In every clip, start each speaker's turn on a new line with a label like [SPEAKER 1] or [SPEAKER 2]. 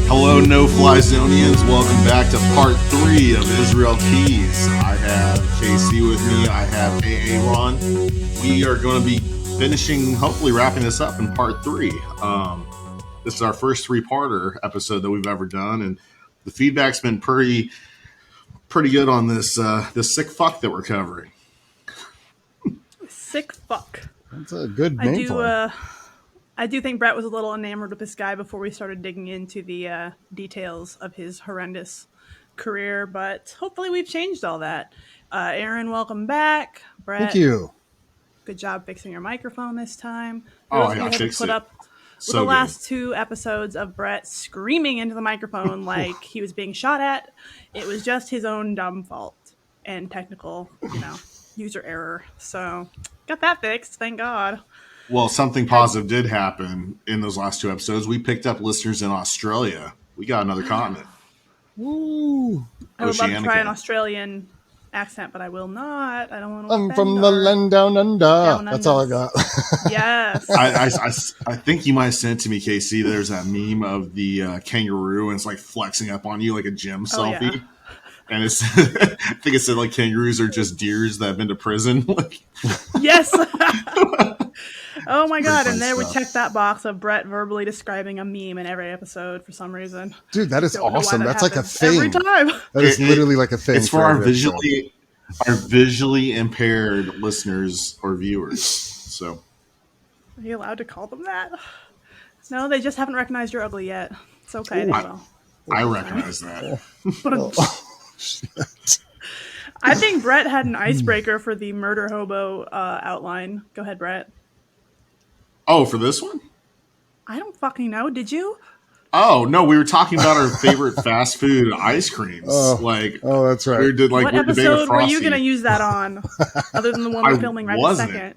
[SPEAKER 1] Hello, no-fly Zonians. Welcome back to part 3 of Israel Keys. I have KC with me. I have A-aron. We are going to be finishing, hopefully wrapping this up in part 3. This is our first three-parter episode that we've ever done, and the feedback's been pretty good on this sick fuck that we're covering.
[SPEAKER 2] Sick fuck.
[SPEAKER 3] That's a good name for him.
[SPEAKER 2] I do think Bret was a little enamored with this guy before we started digging into the details of his horrendous career, but hopefully we've changed all that. A-aron, welcome back. Bret,
[SPEAKER 3] Thank you.
[SPEAKER 2] Good job fixing your microphone this time.
[SPEAKER 1] I fixed it.
[SPEAKER 2] With the last 2 episodes of Bret screaming into the microphone like he was being shot at, it was just his own dumb fault and technical, user error. So got that fixed, thank God.
[SPEAKER 1] Well, something positive did happen in those last 2 episodes. We picked up listeners in Australia. We got another continent.
[SPEAKER 3] Woo!
[SPEAKER 2] I would love to try an Australian accent, but I will not. I don't want to.
[SPEAKER 3] I'm from the land down under. That's all I got.
[SPEAKER 2] Yes.
[SPEAKER 1] I think you might have sent it to me, KC. There's that meme of the kangaroo, and it's like flexing up on you like a gym selfie. Yeah. And it's, I think it said like kangaroos are just deers that have been to prison.
[SPEAKER 2] Yes. Oh my God. And there we check that box of Bret verbally describing a meme in every episode for some reason.
[SPEAKER 3] Dude, that is awesome. That's like a thing.
[SPEAKER 2] Every time.
[SPEAKER 3] That is literally like a thing.
[SPEAKER 1] It's for our visually impaired listeners or viewers. So,
[SPEAKER 2] are you allowed to call them that? No, they just haven't recognized you're ugly yet. It's okay.
[SPEAKER 1] I recognize that.
[SPEAKER 2] I think Bret had an icebreaker for the murder hobo outline. Go ahead, Bret.
[SPEAKER 1] Oh, for this one?
[SPEAKER 2] I don't fucking know. Did you?
[SPEAKER 1] Oh, no. We were talking about our favorite fast food ice creams.
[SPEAKER 3] Oh, that's right.
[SPEAKER 1] We did
[SPEAKER 2] what episode were you going to use that on? Other than the one we're filming right this second.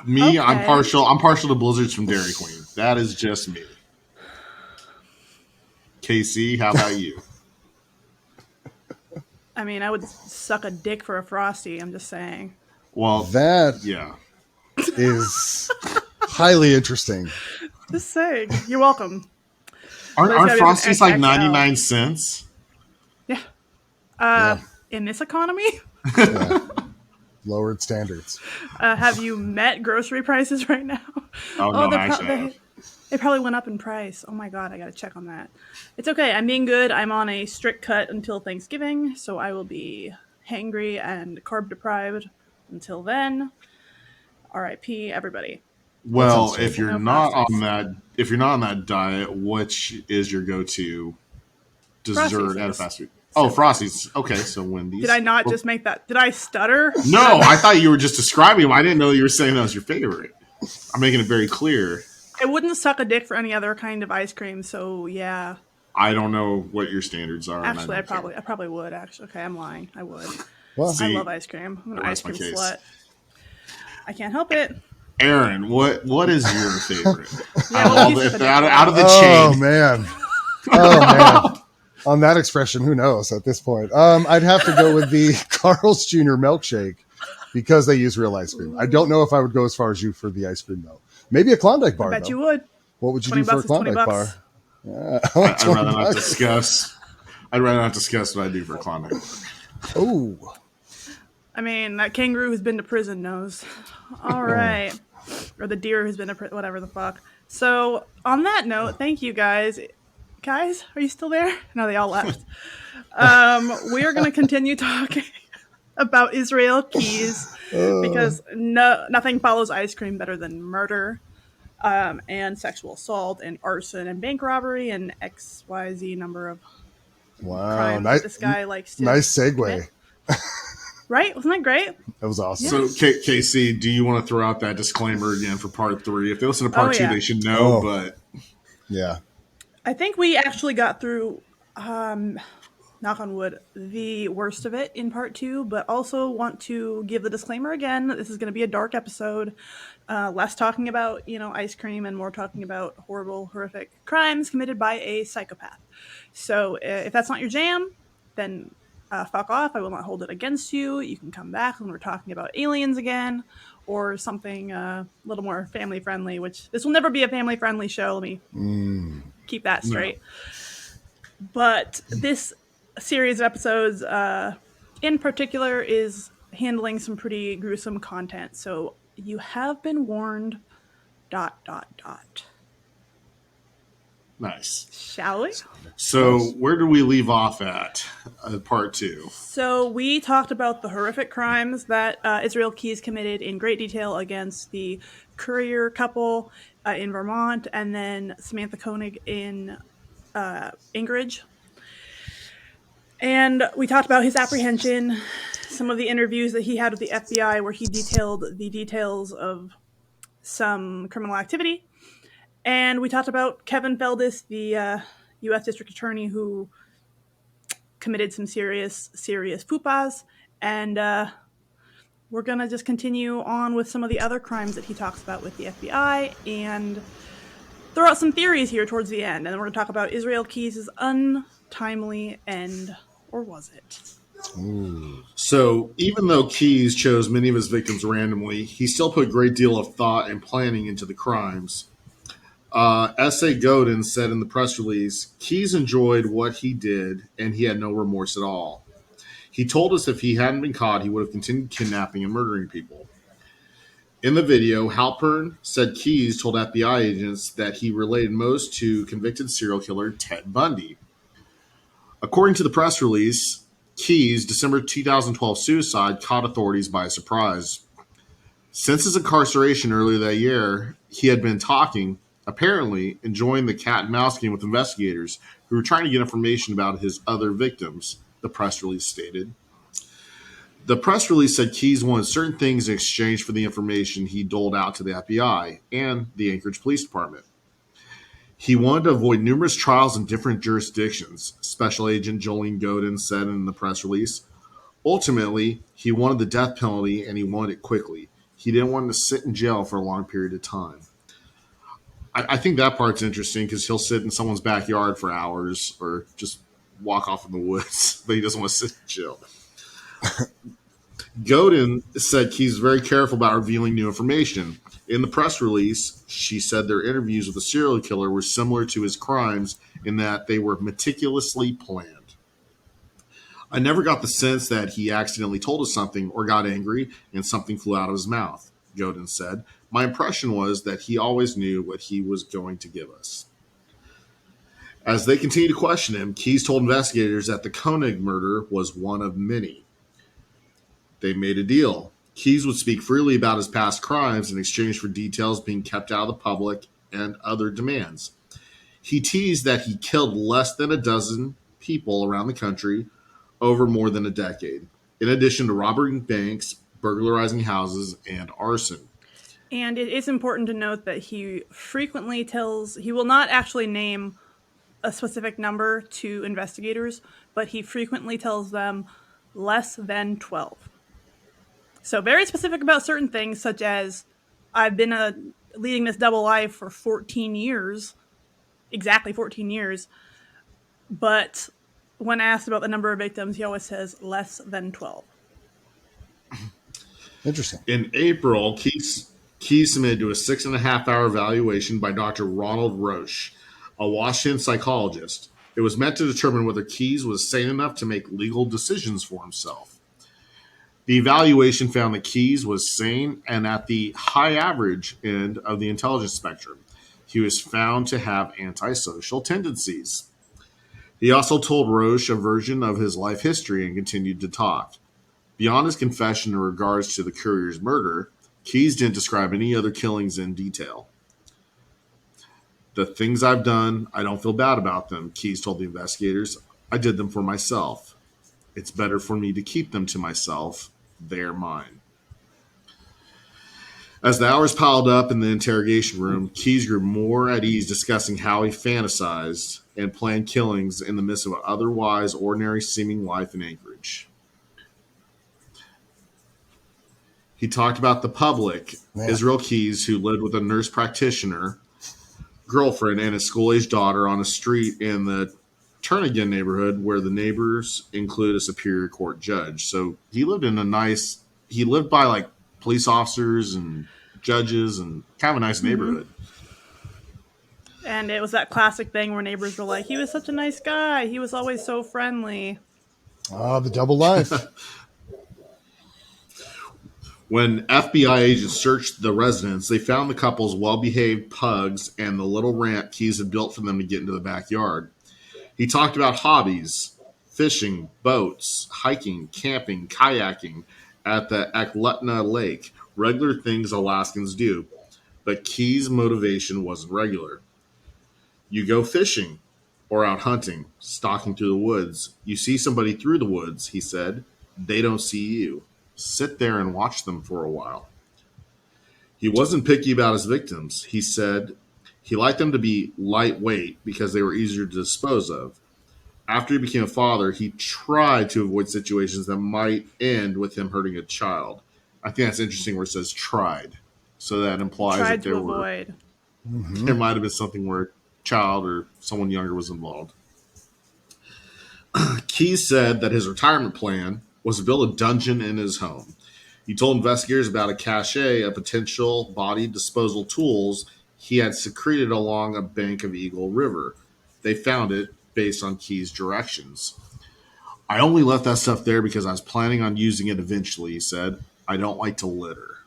[SPEAKER 1] Me, okay. I'm partial to blizzards from Dairy Queen. That is just me. KC, how about you?
[SPEAKER 2] I mean, I would suck a dick for a Frosty. I'm just saying.
[SPEAKER 1] Well,
[SPEAKER 3] is highly interesting.
[SPEAKER 2] Just saying. You're welcome.
[SPEAKER 1] Aren't Frosties like 99 cents?
[SPEAKER 2] Yeah. In this economy?
[SPEAKER 3] Yeah. Lowered standards.
[SPEAKER 2] Have you met grocery prices right now?
[SPEAKER 1] Oh no,
[SPEAKER 2] they probably went up in price. Oh my God, I got to check on that. It's okay. I'm being good. I'm on a strict cut until Thanksgiving, so I will be hangry and carb deprived until then. R.I.P. everybody.
[SPEAKER 1] Well, if you're not on that diet, which is your go-to dessert at a fast food? Oh, Frosties. Okay, so Wendy's.
[SPEAKER 2] Did I not just make that? Did I stutter?
[SPEAKER 1] No, I thought you were just describing them. I didn't know you were saying that was your favorite. I'm making it very clear.
[SPEAKER 2] I wouldn't suck a dick for any other kind of ice cream, so yeah.
[SPEAKER 1] I don't know what your standards are.
[SPEAKER 2] Actually, I probably would. Actually, okay, I'm lying. I would.
[SPEAKER 3] Well,
[SPEAKER 2] I love ice cream. I'm an ice cream slut. I can't help it.
[SPEAKER 1] A-aron, what is your favorite?
[SPEAKER 2] Yeah,
[SPEAKER 1] out of the chain.
[SPEAKER 3] Oh man. On that expression, who knows at this point? I'd have to go with the Carl's Jr. milkshake because they use real ice cream. I don't know if I would go as far as you for the ice cream though. Maybe a Klondike bar.
[SPEAKER 2] I bet you would.
[SPEAKER 3] What would you do for a Klondike bar?
[SPEAKER 1] I'd rather not discuss. I'd rather not discuss what I do for a Klondike.
[SPEAKER 3] Oh.
[SPEAKER 2] I mean, that kangaroo who's been to prison knows. All right. Or the deer who's been to prison, whatever the fuck. So, on that note, thank you guys. Guys, are you still there? No, they all left. We are going to continue talking about Israel Keys because nothing follows ice cream better than murder and sexual assault and arson and bank robbery and XYZ number of crimes that this guy likes to
[SPEAKER 3] nice segue.
[SPEAKER 2] Commit. Right? Wasn't that great?
[SPEAKER 3] That was awesome.
[SPEAKER 1] So, KC, do you want to throw out that disclaimer again for part 3? If they listen to part 2, they should know, but...
[SPEAKER 3] Yeah.
[SPEAKER 2] I think we actually got through, knock on wood, the worst of it in part 2, but also want to give the disclaimer again. This is going to be a dark episode. Less talking about, ice cream and more talking about horrible, horrific crimes committed by a psychopath. So if that's not your jam, then... fuck off. I will not hold it against you. You can come back when we're talking about aliens again or something a little more family friendly, which this will never be a family friendly show. Let me keep that straight. But this series of episodes in particular is handling some pretty gruesome content. So you have been warned, ...
[SPEAKER 1] Nice.
[SPEAKER 2] Shall we?
[SPEAKER 1] So where do we leave off at part 2?
[SPEAKER 2] So we talked about the horrific crimes that Israel Keyes committed in great detail against the Courier couple in Vermont, and then Samantha Koenig in Anchorage. And we talked about his apprehension, some of the interviews that he had with the FBI where he detailed the details of some criminal activity. And we talked about Kevin Feldis, the U.S. District Attorney who committed some serious fupas. And we're going to just continue on with some of the other crimes that he talks about with the FBI and throw out some theories here towards the end. And then we're going to talk about Israel Keyes' untimely end. Or was it?
[SPEAKER 3] Ooh.
[SPEAKER 1] So even though Keyes chose many of his victims randomly, he still put a great deal of thought and planning into the crimes. S.A. Godin said in the press release, Keyes enjoyed what he did and he had no remorse at all. He told us if he hadn't been caught, he would have continued kidnapping and murdering people. In the video, Halpern said Keyes told FBI agents that he related most to convicted serial killer Ted Bundy. According to the press release, Keyes' December 2012 suicide caught authorities by surprise. Since his incarceration earlier that year, he had been talking, apparently enjoying the cat and mouse game with investigators who were trying to get information about his other victims, the press release stated. The press release said Keyes wanted certain things in exchange for the information he doled out to the FBI and the Anchorage Police Department. He wanted to avoid numerous trials in different jurisdictions, Special Agent Jolene Godin said in the press release. Ultimately, he wanted the death penalty and he wanted it quickly. He didn't want to sit in jail for a long period of time. I think that part's interesting because he'll sit in someone's backyard for hours or just walk off in the woods, but he doesn't want to sit in jail. Godin said Keyes was very careful about revealing new information. In the press release, she said their interviews with the serial killer were similar to his crimes in that they were meticulously planned. I never got the sense that he accidentally told us something or got angry and something flew out of his mouth, Godin said. My impression was that he always knew what he was going to give us. As they continued to question him, Keyes told investigators that the Koenig murder was one of many. They made a deal. Keyes would speak freely about his past crimes in exchange for details being kept out of the public and other demands. He teased that he killed less than a dozen people around the country over more than a decade, in addition to robbing banks, burglarizing houses, and arson.
[SPEAKER 2] And it is important to note that he frequently he will not actually name a specific number to investigators, but he frequently tells them less than 12. So very specific about certain things, such as, I've been leading this double life for 14 years, exactly 14 years, but when asked about the number of victims, he always says less than 12.
[SPEAKER 3] Interesting.
[SPEAKER 1] In April, Keyes submitted to a 6.5-hour evaluation by Dr. Ronald Roche, a Washington psychologist. It was meant to determine whether Keyes was sane enough to make legal decisions for himself. The evaluation found that Keyes was sane and at the high average end of the intelligence spectrum. He was found to have antisocial tendencies. He also told Roche a version of his life history and continued to talk. Beyond his confession in regards to the Courier's murder, Keyes didn't describe any other killings in detail. The things I've done, I don't feel bad about them, Keyes told the investigators. I did them for myself. It's better for me to keep them to myself. They're mine. As the hours piled up in the interrogation room, Keyes grew more at ease discussing how he fantasized and planned killings in the midst of an otherwise ordinary-seeming life in Anchorage. He talked about the public, Israel Keyes, who lived with a nurse practitioner, girlfriend, and his school-aged daughter on a street in the Turnagain neighborhood where the neighbors include a Superior Court judge. So he lived by like police officers and judges and kind of a nice neighborhood.
[SPEAKER 2] And it was that classic thing where neighbors were like, he was such a nice guy. He was always so friendly.
[SPEAKER 3] Ah, the double life.
[SPEAKER 1] When FBI agents searched the residence, they found the couple's well-behaved pugs and the little ramp Keys had built for them to get into the backyard. He talked about hobbies, fishing, boats, hiking, camping, kayaking at the Aklutna Lake, regular things Alaskans do. But Keys' motivation wasn't regular. You go fishing or out hunting, stalking through the woods. You see somebody through the woods, he said. They don't see you. Sit there and watch them for a while. He wasn't picky about his victims. He said he liked them to be lightweight because they were easier to dispose of. After he became a father, he tried to avoid situations that might end with him hurting a child. I think that's interesting where it says tried. So that implies
[SPEAKER 2] Tried
[SPEAKER 1] that
[SPEAKER 2] to avoid.
[SPEAKER 1] there might have been something where a child or someone younger was involved. Keys said that his retirement plan was to build a dungeon in his home. He told investigators about a cache of potential body disposal tools he had secreted along a bank of Eagle River. They found it based on Keys' directions. I only left that stuff there because I was planning on using it eventually, he said. I don't like to litter.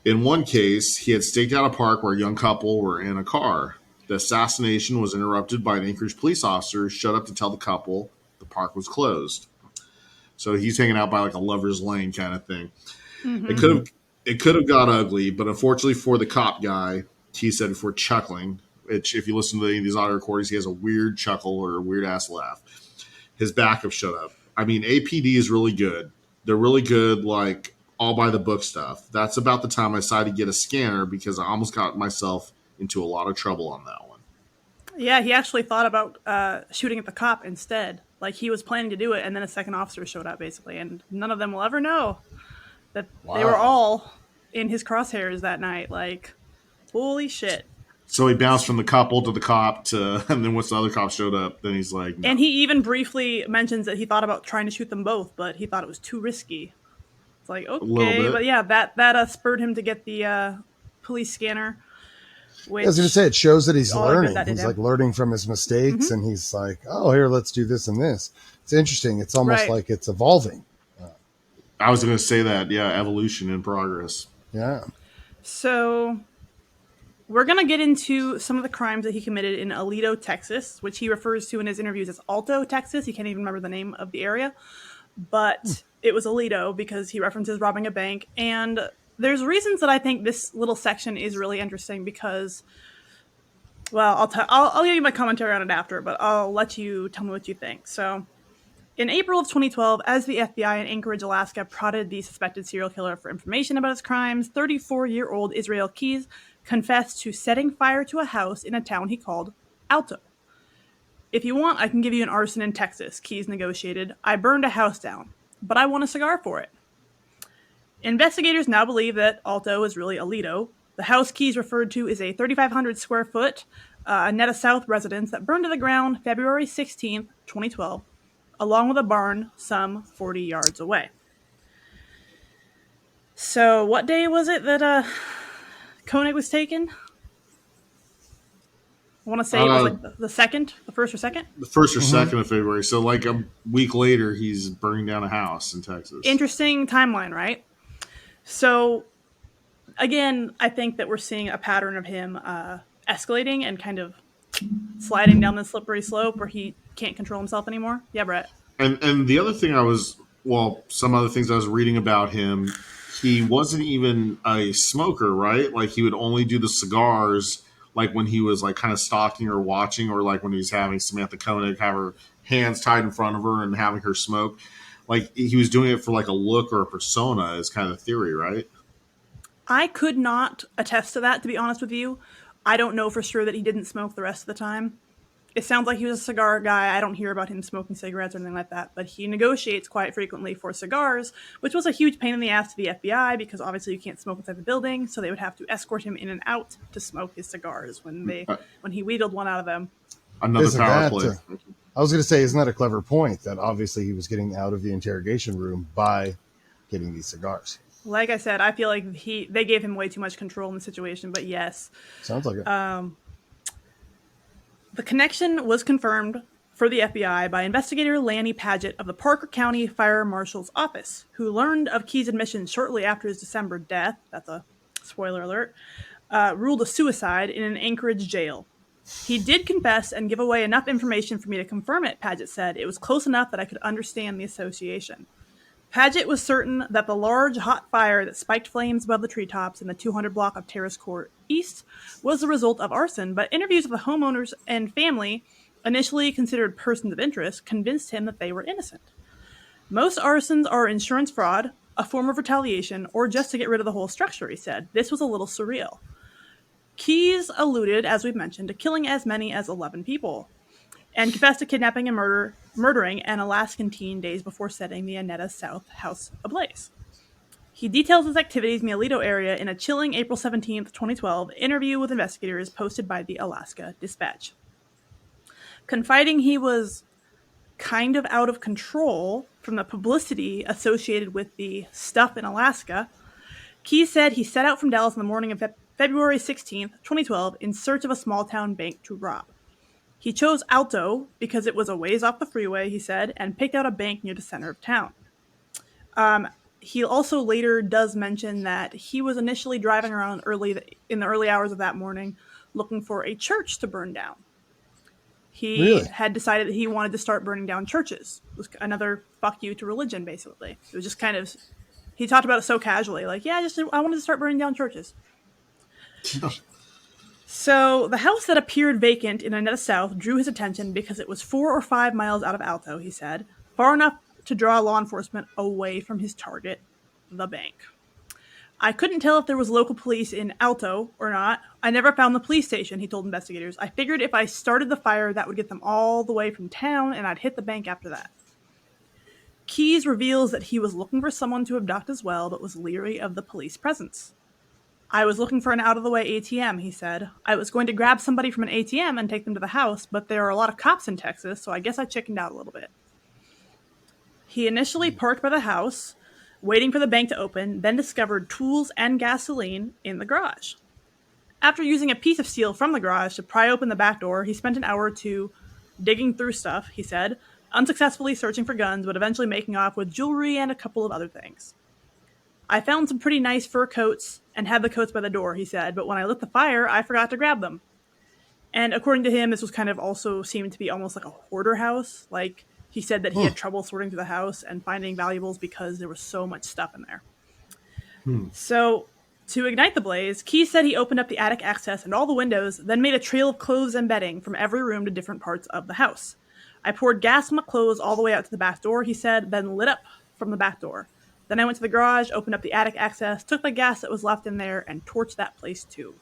[SPEAKER 1] In one case, he had staked out a park where a young couple were in a car. The assassination was interrupted by an Anchorage police officer who showed up to tell the couple the park was closed. So he's hanging out by like a lover's lane kind of thing.
[SPEAKER 2] Mm-hmm.
[SPEAKER 1] It could have got ugly, but unfortunately for the cop guy, he said before chuckling, which if you listen to any of these audio recordings, he has a weird chuckle or a weird ass laugh. His backup showed up. I mean, APD is really good. They're really good, like all by the book stuff. That's about the time I decided to get a scanner because I almost got myself into a lot of trouble on that one.
[SPEAKER 2] Yeah, he actually thought about shooting at the cop instead. Like he was planning to do it, and then a second officer showed up, basically, and none of them will ever know that they were all in his crosshairs that night. Like, holy shit.
[SPEAKER 1] So he bounced from the couple to the cop to, and then once the other cop showed up, then he's like, no.
[SPEAKER 2] And he even briefly mentions that he thought about trying to shoot them both, but he thought it was too risky. It's like, okay, but yeah, that spurred him to get the police scanner.
[SPEAKER 3] I was going to say, it shows that he's learning.
[SPEAKER 2] That
[SPEAKER 3] he's like learning from his mistakes, and he's like, oh, here, let's do this and this. It's interesting. It's almost like it's evolving.
[SPEAKER 1] I was going to say that, yeah, evolution in progress.
[SPEAKER 3] Yeah.
[SPEAKER 2] So we're going to get into some of the crimes that he committed in Aledo, Texas, which he refers to in his interviews as Alto, Texas. He can't even remember the name of the area, but it was Aledo because he references robbing a bank. And there's reasons that I think this little section is really interesting because, well, I'll give you my commentary on it after, but I'll let you tell me what you think. So in April of 2012, as the FBI in Anchorage, Alaska, prodded the suspected serial killer for information about his crimes, 34-year-old Israel Keys confessed to setting fire to a house in a town he called Alto. If you want, I can give you an arson in Texas, Keys negotiated. I burned a house down, but I want a cigar for it. Investigators now believe that Alto is really Aledo. The house Keys referred to is a 3,500 square foot Netta South residence that burned to the ground February 16th, 2012, along with a barn some 40 yards away. So what day was it that Koenig was taken? I want to say it was like the first or second?
[SPEAKER 1] The 1st or 2nd of February. So like a week later, he's burning down a house in Texas.
[SPEAKER 2] Interesting timeline, right? So again, I think that we're seeing a pattern of him escalating and kind of sliding down the slippery slope where he can't control himself anymore. Yeah, Bret.
[SPEAKER 1] And the other thing some other things I was reading about him, he wasn't even a smoker, right? Like he would only do the cigars like when he was like kind of stalking or watching, or like when he was having Samantha Koenig have her hands tied in front of her and having her smoke. Like he was doing it for like a look or a persona is kind of the theory, right?
[SPEAKER 2] I could not attest to that, to be honest with you. I don't know for sure that he didn't smoke the rest of the time. It sounds like he was a cigar guy. I don't hear about him smoking cigarettes or anything like that, but he negotiates quite frequently for cigars, which was a huge pain in the ass to the FBI because obviously you can't smoke inside the building, so they would have to escort him in and out to smoke his cigars when he wheedled one out of them.
[SPEAKER 1] Another power play.
[SPEAKER 3] I was going to say, isn't that a clever point that obviously he was getting out of the interrogation room by getting these cigars?
[SPEAKER 2] Like I said, I feel like they gave him way too much control in the situation, but yes.
[SPEAKER 3] Sounds like it.
[SPEAKER 2] The connection was confirmed for the FBI by investigator Lanny Paget of the Parker County Fire Marshal's Office, who learned of Key's admission shortly after his December death, that's a spoiler alert, ruled a suicide in an Anchorage jail. He did confess and give away enough information for me to confirm it, Paget said. It was close enough that I could understand the association. Paget was certain that the large, hot fire that spiked flames above the treetops in the 200 block of Terrace Court East was the result of arson, but interviews with the homeowners and family, initially considered persons of interest, convinced him that they were innocent. Most arsons are insurance fraud, a form of retaliation, or just to get rid of the whole structure, he said. This was a little surreal. Keyes alluded, as we've mentioned, to killing as many as 11 people, and confessed to kidnapping and murdering an Alaskan teen days before setting the Annetta South house ablaze. He details his activities in the Alito area in a chilling April 17, 2012 interview with investigators posted by the Alaska Dispatch. Confiding he was kind of out of control from the publicity associated with the stuff in Alaska, Keyes said he set out from Dallas in the morning of February 16, 2012 in search of a small-town bank to rob. He chose Alto because it was a ways off the freeway, he said, and picked out a bank near the center of town. He also later does mention that he was initially driving around in the early hours of that morning looking for a church to burn down. He had decided that he wanted to start burning down churches. It was another fuck you to religion, basically. It was just kind of, he talked about it so casually, like, yeah, I wanted to start burning down churches. So the house that appeared vacant in Annetta South drew his attention because it was 4 or 5 miles out of Alto, he said, far enough to draw law enforcement away from his target, the bank. I couldn't tell if there was local police in Alto or not. I never found the police station, he told investigators. I figured if I started the fire, that would get them all the way from town, and I'd hit the bank after that. Keyes reveals that he was looking for someone to abduct as well, but was leery of the police presence. I was looking for an out-of-the-way ATM, he said. I was going to grab somebody from an ATM and take them to the house, but there are a lot of cops in Texas, so I guess I chickened out a little bit. He initially parked by the house, waiting for the bank to open, then discovered tools and gasoline in the garage. After using a piece of steel from the garage to pry open the back door, he spent an hour or two digging through stuff, he said, unsuccessfully searching for guns, but eventually making off with jewelry and a couple of other things. I found some pretty nice fur coats and had the coats by the door, he said, but when I lit the fire, I forgot to grab them. And according to him, this was kind of also seemed to be almost like a hoarder house. Like, he said that he had trouble sorting through the house and finding valuables because there was so much stuff in there. So, to ignite the blaze, Keyes said he opened up the attic access and all the windows, then made a trail of clothes and bedding from every room to different parts of the house. I poured gas on the clothes all the way out to the back door, he said, then lit up from the back door. Then I went to the garage, opened up the attic access, took the gas that was left in there, and torched that place too.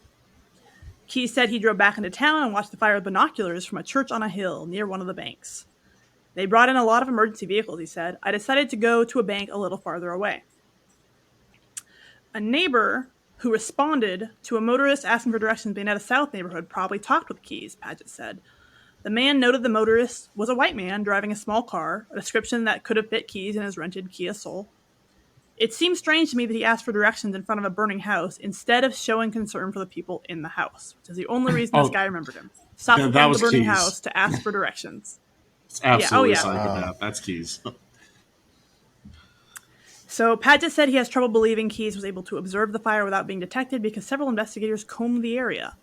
[SPEAKER 2] Keyes said he drove back into town and watched the fire with binoculars from a church on a hill near one of the banks. They brought in a lot of emergency vehicles, he said. I decided to go to a bank a little farther away. A neighbor who responded to a motorist asking for directions in the Annetta South neighborhood probably talked with Keyes, Paget said. The man noted the motorist was a white man driving a small car, a description that could have fit Keyes in his rented Kia Soul. It seems strange to me that he asked for directions in front of a burning house instead of showing concern for the people in the house, which is the only reason this guy remembered him. Stopped in front of the burning house to ask for directions.
[SPEAKER 1] It's absolutely psychopath. That's Keyes.
[SPEAKER 2] So Paget said he has trouble believing Keyes was able to observe the fire without being detected because several investigators combed the area.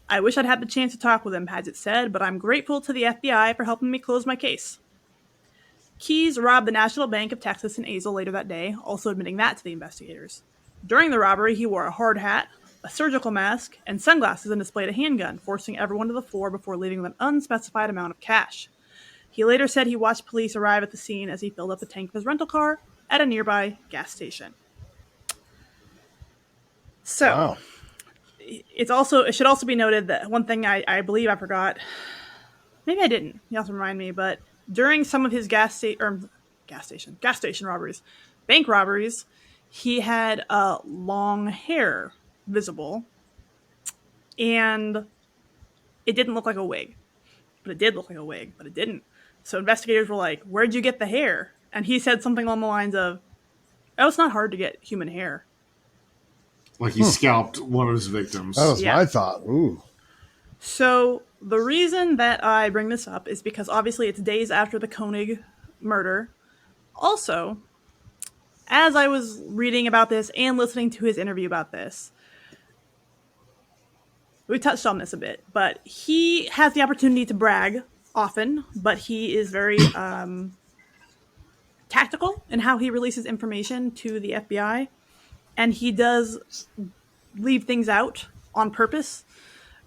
[SPEAKER 2] I wish I'd had the chance to talk with him, Paget said, but I'm grateful to the FBI for helping me close my case. Keyes robbed the National Bank of Texas in Azle later that day, also admitting that to the investigators. During the robbery, he wore a hard hat, a surgical mask, and sunglasses and displayed a handgun, forcing everyone to the floor before leaving with an unspecified amount of cash. He later said he watched police arrive at the scene as he filled up the tank of his rental car at a nearby gas station. So, it should also be noted that one thing I believe I forgot, maybe I didn't, you also remind me, but during some of his gas station robberies, bank robberies, he had long hair visible, and it didn't look like a wig, but it did look like a wig, but it didn't. So investigators were like, "Where'd you get the hair?" And he said something along the lines of, "Oh, it's not hard to get human hair."
[SPEAKER 1] Like he scalped one of his victims.
[SPEAKER 3] That was my thought. Ooh.
[SPEAKER 2] So The reason that I bring this up is because obviously it's days after the Koenig murder. Also, as I was reading about this and listening to his interview about this, we touched on this a bit, but he has the opportunity to brag often, but he is very tactical in how he releases information to the FBI, and he does leave things out on purpose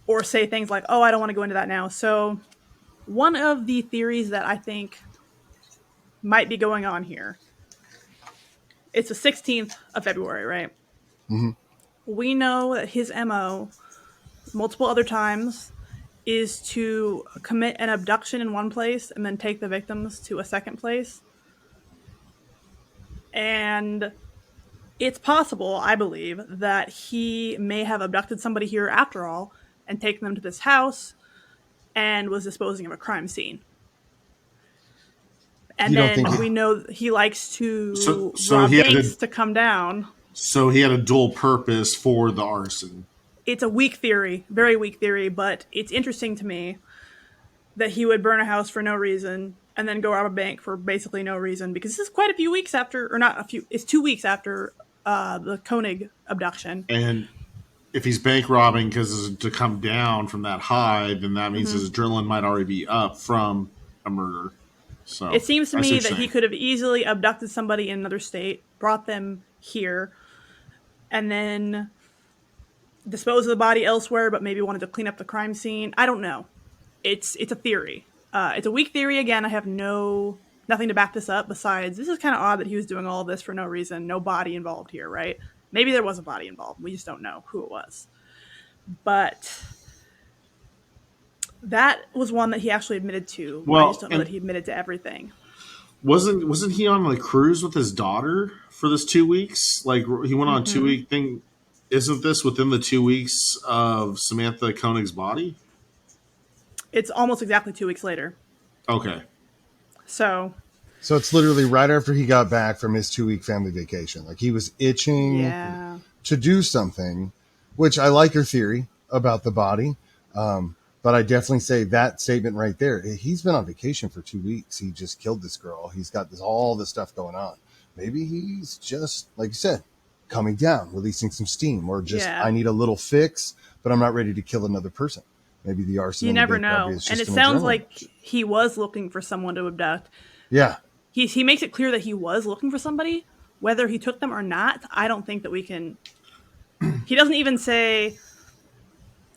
[SPEAKER 2] or say things like, oh, I don't want to go into that now. So one of the theories that I think might be going on here, it's the 16th of February, right?
[SPEAKER 3] Mm-hmm.
[SPEAKER 2] We know that his MO multiple other times is to commit an abduction in one place and then take the victims to a second place. And it's possible, I believe, that he may have abducted somebody here after all and taken them to this house and was disposing of a crime scene. And then we know he likes to rob banks to come down.
[SPEAKER 1] So he had a dual purpose for the arson.
[SPEAKER 2] It's a weak theory, very weak theory, but it's interesting to me that he would burn a house for no reason and then go rob a bank for basically no reason, because this is quite a few weeks after, or not a few, it's 2 weeks after the Koenig abduction.
[SPEAKER 1] And if he's bank robbing because to come down from that high, then that means his adrenaline might already be up from a murder. So
[SPEAKER 2] it seems to me that he could have easily abducted somebody in another state, brought them here, and then disposed of the body elsewhere, but maybe wanted to clean up the crime scene. I don't know. It's a theory. It's a weak theory. Again, I have nothing to back this up besides this is kind of odd that he was doing all of this for no reason. No body involved here, right? Maybe there was a body involved. We just don't know who it was. But that was one that he actually admitted to. Well, I just don't know that he admitted to everything.
[SPEAKER 1] Wasn't he on a cruise with his daughter for this 2 weeks? Like he went on a 2-week thing. Isn't this within the 2 weeks of Samantha Koenig's body?
[SPEAKER 2] It's almost exactly 2 weeks later.
[SPEAKER 1] Okay.
[SPEAKER 2] So
[SPEAKER 3] it's literally right after he got back from his 2-week family vacation. Like he was itching to do something, which I like your theory about the body. But I definitely say that statement right there. He's been on vacation for 2 weeks. He just killed this girl. He's got all this stuff going on. Maybe he's just, like you said, coming down, releasing some steam, or just, I need a little fix, but I'm not ready to kill another person. Maybe the arson.
[SPEAKER 2] You never know. And it sounds like he was looking for someone to abduct.
[SPEAKER 3] Yeah.
[SPEAKER 2] He makes it clear that he was looking for somebody. Whether he took them or not, I don't think that we can. He doesn't even say.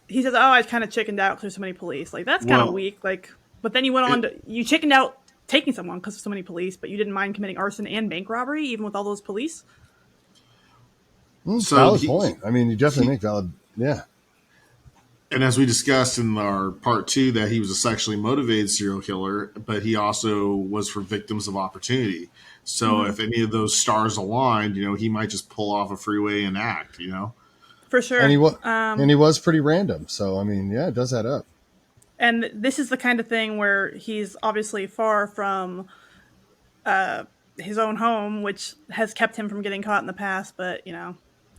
[SPEAKER 2] He says, "Oh, I kind of chickened out because there's so many police." Like that's kind of weak. Like, but then you went on to you chickened out taking someone because of so many police, but you didn't mind committing arson and bank robbery even with all those police.
[SPEAKER 3] Valid point. I mean, you definitely make valid. Yeah.
[SPEAKER 1] And as we discussed in our part 2, that he was a sexually motivated serial killer, but he also was for victims of opportunity. So if any of those stars aligned, he might just pull off a freeway and act,
[SPEAKER 2] For sure.
[SPEAKER 3] And he was pretty random. So, I mean, yeah, it does add up.
[SPEAKER 2] And this is the kind of thing where he's obviously far from his own home, which has kept him from getting caught in the past, but,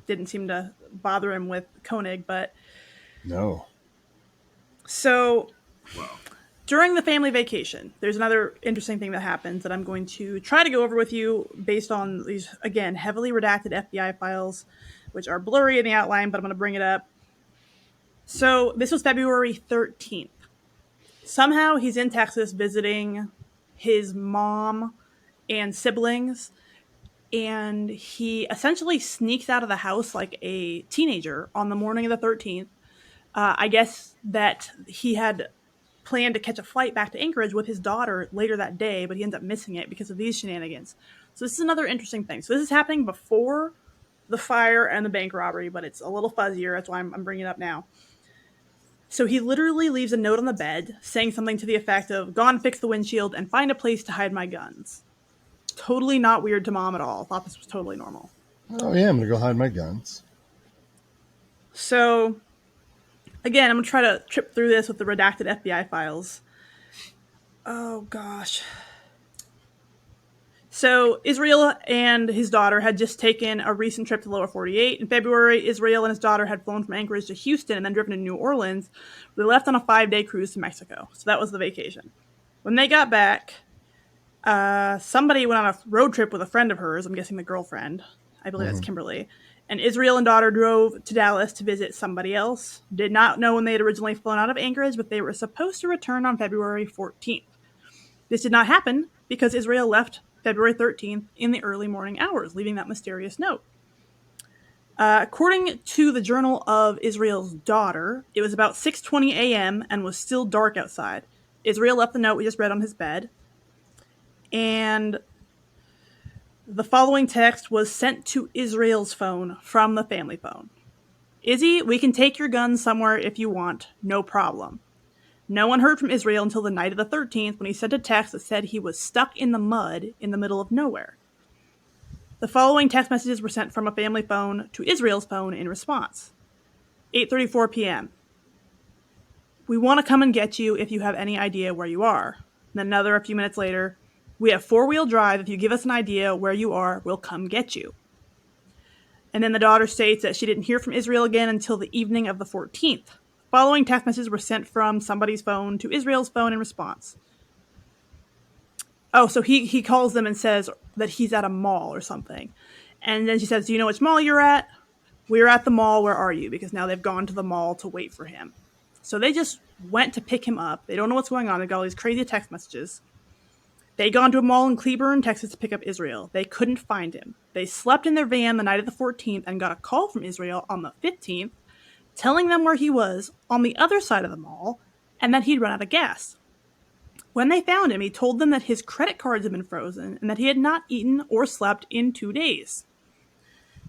[SPEAKER 2] didn't seem to bother him with Koenig, but...
[SPEAKER 3] No.
[SPEAKER 2] So, during the family vacation, there's another interesting thing that happens that I'm going to try to go over with you based on these, again, heavily redacted FBI files, which are blurry in the outline, but I'm going to bring it up. So, this was February 13th. Somehow, he's in Texas visiting his mom and siblings, and he essentially sneaks out of the house like a teenager on the morning of the 13th. I guess that he had planned to catch a flight back to Anchorage with his daughter later that day, but he ends up missing it because of these shenanigans. So this is another interesting thing. So this is happening before the fire and the bank robbery, but it's a little fuzzier. That's why I'm bringing it up now. So he literally leaves a note on the bed saying something to the effect of, "Gone fix the windshield and find a place to hide my guns." Totally not weird to mom at all. Thought this was totally normal.
[SPEAKER 3] Oh, yeah, I'm going to go hide my guns.
[SPEAKER 2] So... Again, I'm going to try to trip through this with the redacted FBI files. Oh, gosh. So Israel and his daughter had just taken a recent trip to the lower 48. In February, Israel and his daughter had flown from Anchorage to Houston and then driven to New Orleans. They left on a 5-day cruise to Mexico. So that was the vacation. When they got back, somebody went on a road trip with a friend of hers. I'm guessing the girlfriend. I believe that's Kimberly. And Israel and daughter drove to Dallas to visit somebody else. Did not know when they had originally flown out of Anchorage, but they were supposed to return on February 14th. This did not happen because Israel left February 13th in the early morning hours, leaving that mysterious note. According to the Journal of Israel's daughter, it was about 6:20 a.m. and was still dark outside. Israel left the note we just read on his bed. And the following text was sent to Israel's phone from the family phone. Izzy, we can take your guns somewhere if you want. No problem. No one heard from Israel until the night of the 13th when he sent a text that said he was stuck in the mud in the middle of nowhere. The following text messages were sent from a family phone to Israel's phone in response. 8:34 p.m. We want to come and get you if you have any idea where you are. And then another a few minutes later, we have 4-wheel drive. If you give us an idea where you are, we'll come get you. And then the daughter states that she didn't hear from Israel again until the evening of the 14th. Following text messages were sent from somebody's phone to Israel's phone in response. Oh, so he calls them and says that he's at a mall or something. And then she says, do you know which mall you're at? We're at the mall. Where are you? Because now they've gone to the mall to wait for him. So they just went to pick him up. They don't know what's going on. They've got all these crazy text messages. They'd gone to a mall in Cleburne, Texas to pick up Israel. They couldn't find him. They slept in their van the night of the 14th and got a call from Israel on the 15th telling them where he was on the other side of the mall and that he'd run out of gas. When they found him, he told them that his credit cards had been frozen and that he had not eaten or slept in 2 days.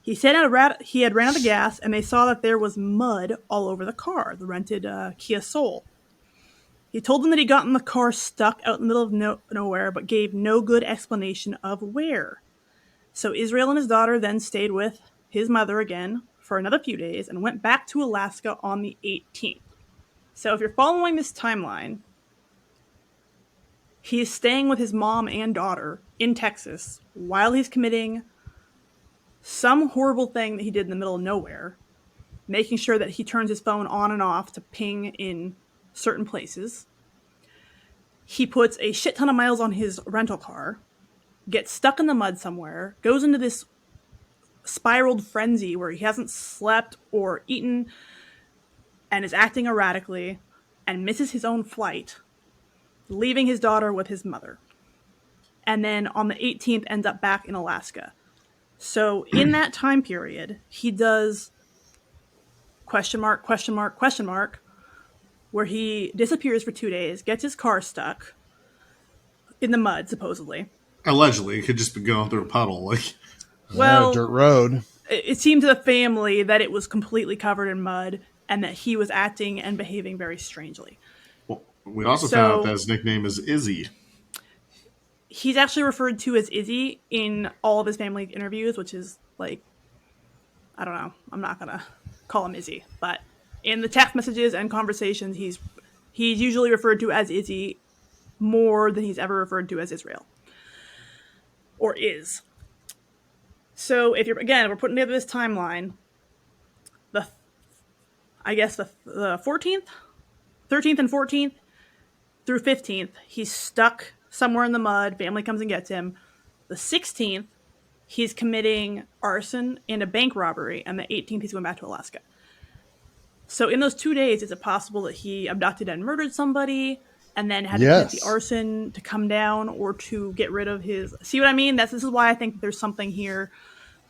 [SPEAKER 2] He said he had ran out of gas, and they saw that there was mud all over the car, the rented Kia Soul. He told them that he got in the car stuck out in the middle of nowhere, but gave no good explanation of where. So Israel and his daughter then stayed with his mother again for another few days and went back to Alaska on the 18th. So if you're following this timeline, he is staying with his mom and daughter in Texas while he's committing some horrible thing that he did in the middle of nowhere, making sure that he turns his phone on and off to ping in certain places. He puts a shit ton of miles on his rental car, gets stuck in the mud somewhere, goes into this spiraled frenzy where he hasn't slept or eaten and is acting erratically and misses his own flight, leaving his daughter with his mother. And then on the 18th ends up back in Alaska. So in that time period, he does ... where he disappears for 2 days, gets his car stuck in the mud, supposedly.
[SPEAKER 1] Allegedly, it could just be going through a puddle.
[SPEAKER 2] Well,
[SPEAKER 3] dirt road.
[SPEAKER 2] It seemed to the family that it was completely covered in mud and that he was acting and behaving very strangely.
[SPEAKER 1] Well, we also found out that his nickname is Izzy.
[SPEAKER 2] He's actually referred to as Izzy in all of his family interviews, which is like, I don't know. I'm not going to call him Izzy. But in the text messages and conversations, he's usually referred to as Izzy more than he's ever referred to as Israel. Or is. So if we're putting together this timeline, the 14th, 13th and 14th through 15th, he's stuck somewhere in the mud. Family comes and gets him. The 16th, he's committing arson and a bank robbery. And the 18th, he's going back to Alaska. So in those 2 days, is it possible that he abducted and murdered somebody and then had to commit the arson to come down or to get rid of his... See what I mean? This is why I think there's something here,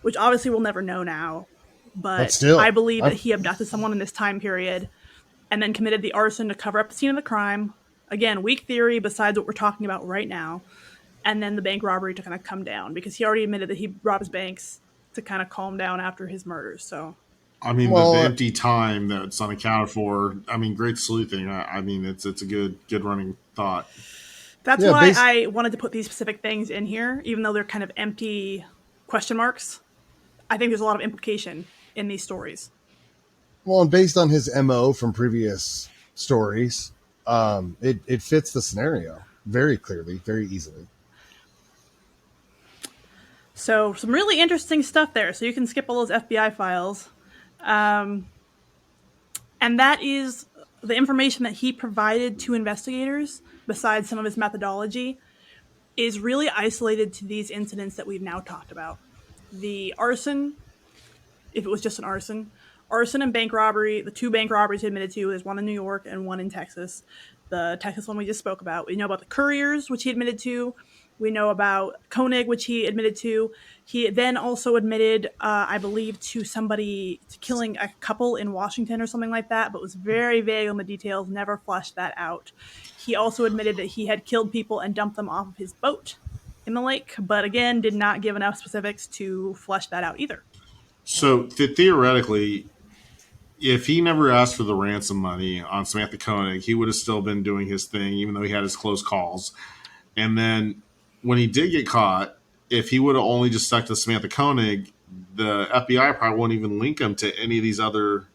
[SPEAKER 2] which obviously we'll never know now. But still, I believe that he abducted someone in this time period and then committed the arson to cover up the scene of the crime. Again, weak theory besides what we're talking about right now. And then the bank robbery to kind of come down because he already admitted that he robs banks to kind of calm down after his murders. So,
[SPEAKER 1] I mean, the empty time that's unaccounted for. I mean, great sleuthing. I mean, it's a good running thought.
[SPEAKER 2] That's why I wanted to put these specific things in here, even though they're kind of empty question marks. I think there's a lot of implication in these stories.
[SPEAKER 3] Well, and based on his MO from previous stories, it fits the scenario very clearly, very easily.
[SPEAKER 2] So some really interesting stuff there. So you can skip all those FBI files. And that is the information that he provided to investigators, besides some of his methodology, is really isolated to these incidents that we've now talked about. The arson, if it was just an arson and bank robbery, the 2 bank robberies he admitted to, there's one in New York and one in Texas. The Texas one we just spoke about. We know about the couriers, which he admitted to. We know about Koenig, which he admitted to. He then also admitted, I believe, to killing a couple in Washington or something like that, but was very vague on the details, never fleshed that out. He also admitted that he had killed people and dumped them off of his boat in the lake, but again, did not give enough specifics to flesh that out either.
[SPEAKER 1] So theoretically, if he never asked for the ransom money on Samantha Koenig, he would have still been doing his thing, even though he had his close calls. And then when he did get caught, if he would have only just stuck to Samantha Koenig, the FBI probably won't even link him to any of these other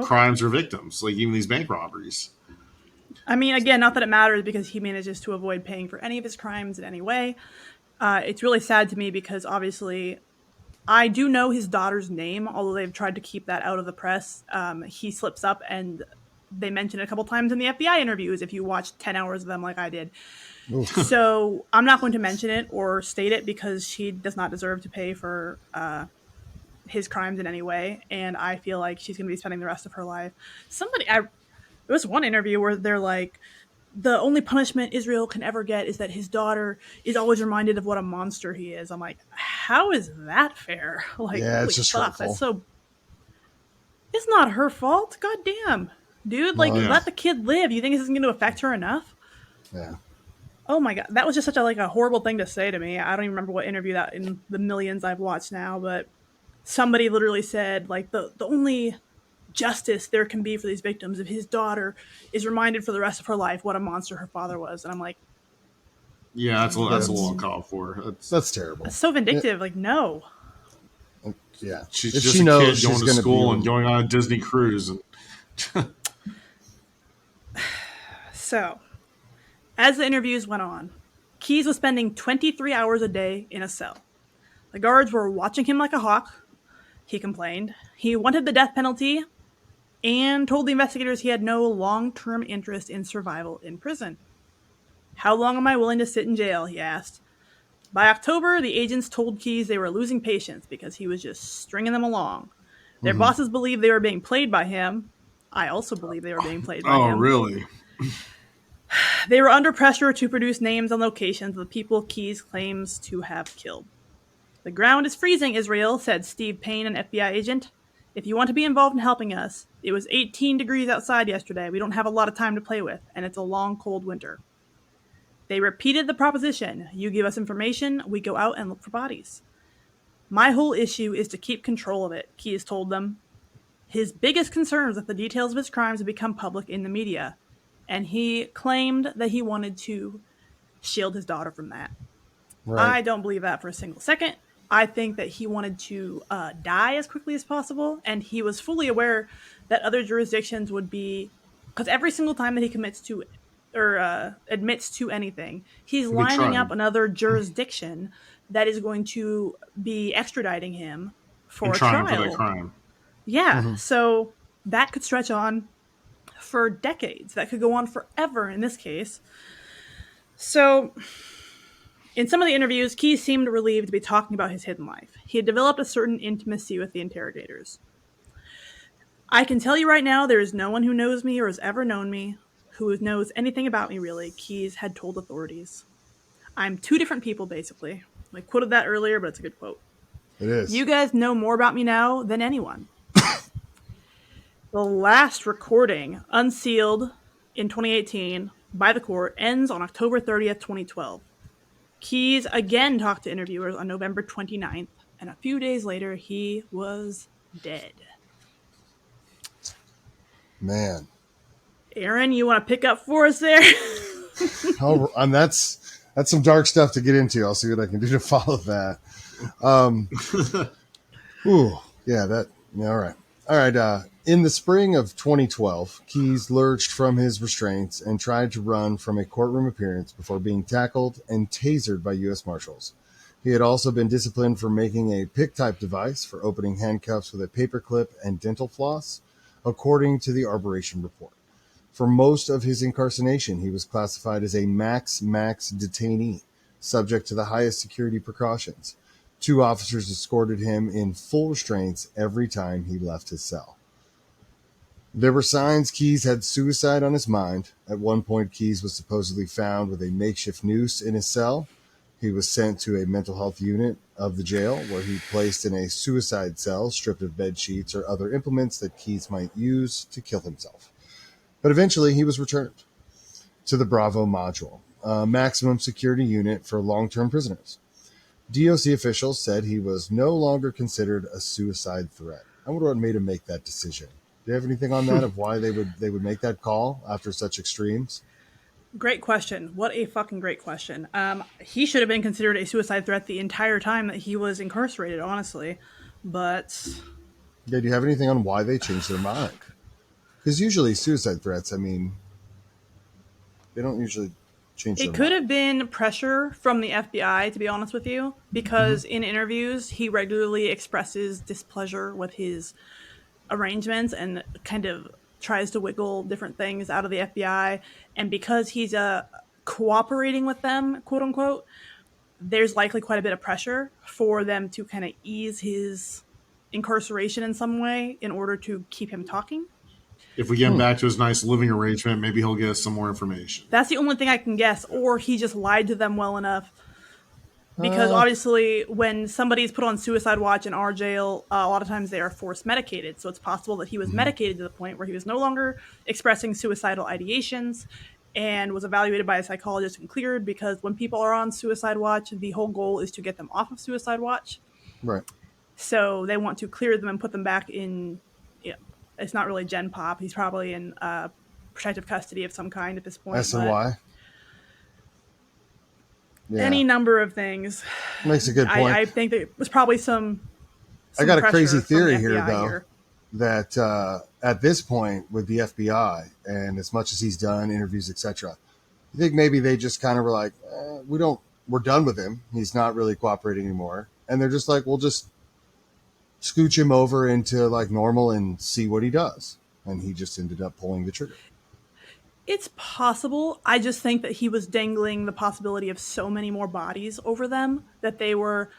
[SPEAKER 1] crimes or victims, like even these bank robberies.
[SPEAKER 2] I mean, again, not that it matters because he manages to avoid paying for any of his crimes in any way. It's really sad to me because obviously I do know his daughter's name, although they've tried to keep that out of the press. He slips up and they mention it a couple times in the FBI interviews if you watch 10 hours of them like I did. So I'm not going to mention it or state it because she does not deserve to pay for his crimes in any way. And I feel like she's going to be spending the rest of her life. There was one interview where they're like, the only punishment Israel can ever get is that his daughter is always reminded of what a monster he is. I'm like, how is that fair? Like,
[SPEAKER 3] yeah, it's just hurtful.
[SPEAKER 2] That's so. It's not her fault. God damn, dude. Like, let the kid live. You think this isn't going to affect her enough?
[SPEAKER 3] Yeah.
[SPEAKER 2] Oh my god, that was just such a horrible thing to say to me. I don't even remember what interview that in the millions I've watched now, but somebody literally said like the only justice there can be for these victims if his daughter is reminded for the rest of her life what a monster her father was. And I'm like,
[SPEAKER 1] yeah, that's a little uncalled for.
[SPEAKER 3] That's terrible.
[SPEAKER 2] That's so vindictive. Like, no.
[SPEAKER 3] Yeah,
[SPEAKER 1] she's just a kid going to school and going on a Disney cruise. And
[SPEAKER 2] So, as the interviews went on, Keyes was spending 23 hours a day in a cell. The guards were watching him like a hawk. He complained. He wanted the death penalty and told the investigators he had no long-term interest in survival in prison. How long am I willing to sit in jail, he asked. By October, the agents told Keyes they were losing patience because he was just stringing them along. Their bosses believed they were being played by him. I also believe they were being played by him.
[SPEAKER 1] Oh, really?
[SPEAKER 2] They were under pressure to produce names and locations of the people Keyes claims to have killed. The ground is freezing, Israel, said Steve Payne, an FBI agent. If you want to be involved in helping us, it was 18 degrees outside yesterday. We don't have a lot of time to play with, and it's a long, cold winter. They repeated the proposition. You give us information, we go out and look for bodies. My whole issue is to keep control of it, Keyes told them. His biggest concern was that the details of his crimes would become public in the media, and he claimed that he wanted to shield his daughter from that. Right. I don't believe that for a single second. I think that he wanted to die as quickly as possible, and he was fully aware that other jurisdictions would be, because every single time that he commits to or admits to anything, he's lining up another jurisdiction that is going to be extraditing him for a trial.
[SPEAKER 1] For that crime.
[SPEAKER 2] Yeah, so that could stretch on for decades. That could go on forever in this case. So in some of the interviews, Keyes seemed relieved to be talking about his hidden life. He had developed a certain intimacy with the interrogators. I can tell you right now, there is no one who knows me or has ever known me, who knows anything about me, really, Keyes had told authorities. I'm two different people, basically. I quoted that earlier, but it's a good quote.
[SPEAKER 3] It is.
[SPEAKER 2] You guys know more about me now than anyone. The last recording, unsealed in 2018 by the court, ends on October 30th, 2012. Keyes again talked to interviewers on November 29th, and a few days later, he was dead.
[SPEAKER 3] Man.
[SPEAKER 2] A-aron, you want to pick up for us there?
[SPEAKER 3] Oh, and that's some dark stuff to get into. I'll see what I can do to follow that. All right. In the spring of 2012, Keyes lurched from his restraints and tried to run from a courtroom appearance before being tackled and tasered by U.S. Marshals. He had also been disciplined for making a pick-type device for opening handcuffs with a paperclip and dental floss, according to the arbitration report. For most of his incarceration, he was classified as a max detainee, subject to the highest security precautions. 2 officers escorted him in full restraints every time he left his cell. There were signs Keyes had suicide on his mind. At one point, Keyes was supposedly found with a makeshift noose in his cell. He was sent to a mental health unit of the jail where he placed in a suicide cell, stripped of bed sheets or other implements that Keyes might use to kill himself. But eventually, he was returned to the Bravo module, a maximum security unit for long-term prisoners. DOC officials said he was no longer considered a suicide threat. I wonder what made him make that decision. Do you have anything on that of why they would make that call after such extremes?
[SPEAKER 2] Great question. What a fucking great question. He should have been considered a suicide threat the entire time that he was incarcerated, honestly. But
[SPEAKER 3] Yeah, do you have anything on why they changed their mind? Because usually suicide threats, I mean, they don't usually change their
[SPEAKER 2] it
[SPEAKER 3] mind.
[SPEAKER 2] could have been pressure from the FBI, to be honest with you, because in interviews, he regularly expresses displeasure with his arrangements and kind of tries to wiggle different things out of the FBI. And because he's cooperating with them, quote unquote, there's likely quite a bit of pressure for them to kind of ease his incarceration in some way in order to keep him talking.
[SPEAKER 1] If we get him back to his nice living arrangement, maybe he'll get us some more information.
[SPEAKER 2] That's the only thing I can guess. Or he just lied to them well enough. Because obviously, when somebody's put on suicide watch in our jail, a lot of times they are force medicated. So it's possible that he was medicated to the point where he was no longer expressing suicidal ideations and was evaluated by a psychologist and cleared. Because when people are on suicide watch, the whole goal is to get them off of suicide watch.
[SPEAKER 3] Right.
[SPEAKER 2] So they want to clear them and put them back in, it's not really Gen Pop. He's probably in protective custody of some kind at this point.
[SPEAKER 3] SNY. Yeah.
[SPEAKER 2] Any number of things.
[SPEAKER 3] Makes a good point.
[SPEAKER 2] I think there was probably some
[SPEAKER 3] I got a
[SPEAKER 2] pressure
[SPEAKER 3] crazy
[SPEAKER 2] from
[SPEAKER 3] theory
[SPEAKER 2] the
[SPEAKER 3] here,
[SPEAKER 2] FBI
[SPEAKER 3] though, that at this point with the FBI and as much as he's done interviews, etc., I think maybe they just kind of were like, we're done with him. He's not really cooperating anymore. And they're just like, we'll just scooch him over into like normal and see what he does. And he just ended up pulling the trigger.
[SPEAKER 2] It's possible. I just think that he was dangling the possibility of so many more bodies over them that they were.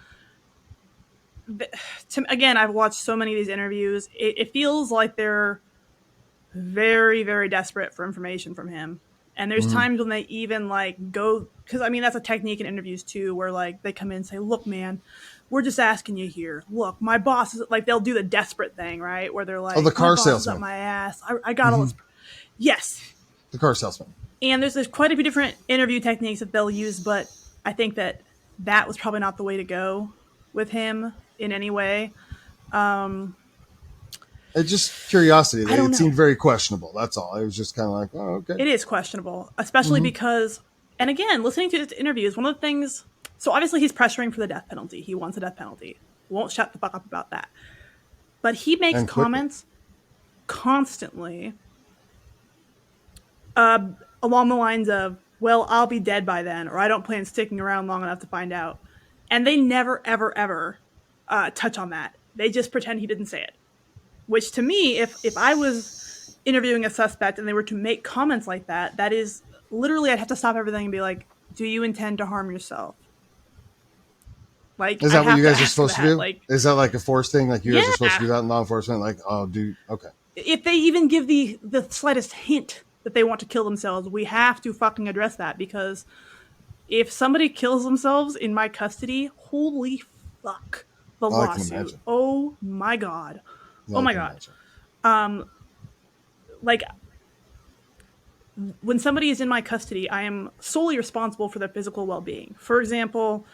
[SPEAKER 2] Again, I've watched so many of these interviews. It feels like they're very, very desperate for information from him. And there's times when they even like go, because I mean, that's a technique in interviews too, where like they come in and say, look, man, we're just asking you here. Look, my boss is like, they'll do the desperate thing, right? Where they're like,
[SPEAKER 3] the car
[SPEAKER 2] my boss is
[SPEAKER 3] salesman.
[SPEAKER 2] up my ass. I got all this. Yes.
[SPEAKER 3] The car salesman.
[SPEAKER 2] And there's quite a few different interview techniques that they'll use, but I think that was probably not the way to go with him in any way.
[SPEAKER 3] It's just curiosity.
[SPEAKER 2] It
[SPEAKER 3] seemed very questionable. That's all. It was just kind of like, oh, okay.
[SPEAKER 2] It is questionable, especially because, and again, listening to his interviews, one of the things, so obviously he's pressuring for the death penalty. He wants a death penalty. Won't shut the fuck up about that. But he makes comments constantly along the lines of, well, I'll be dead by then, or I don't plan sticking around long enough to find out. And they never, ever, ever touch on that. They just pretend he didn't say it. Which to me, if I was interviewing a suspect and they were to make comments like that, that is literally, I'd have to stop everything and be like, do you intend to harm yourself? Like,
[SPEAKER 3] is that what you guys are supposed to do?
[SPEAKER 2] Like,
[SPEAKER 3] is that like a force thing? Like you guys are supposed to do that in law enforcement? Like, oh, dude, okay.
[SPEAKER 2] If they even give the slightest hint that they want to kill themselves, we have to fucking address that, because if somebody kills themselves in my custody, holy fuck, the lawsuit. Oh my god. Oh my god. Like, when somebody is in my custody, I am solely responsible for their physical well-being. For example,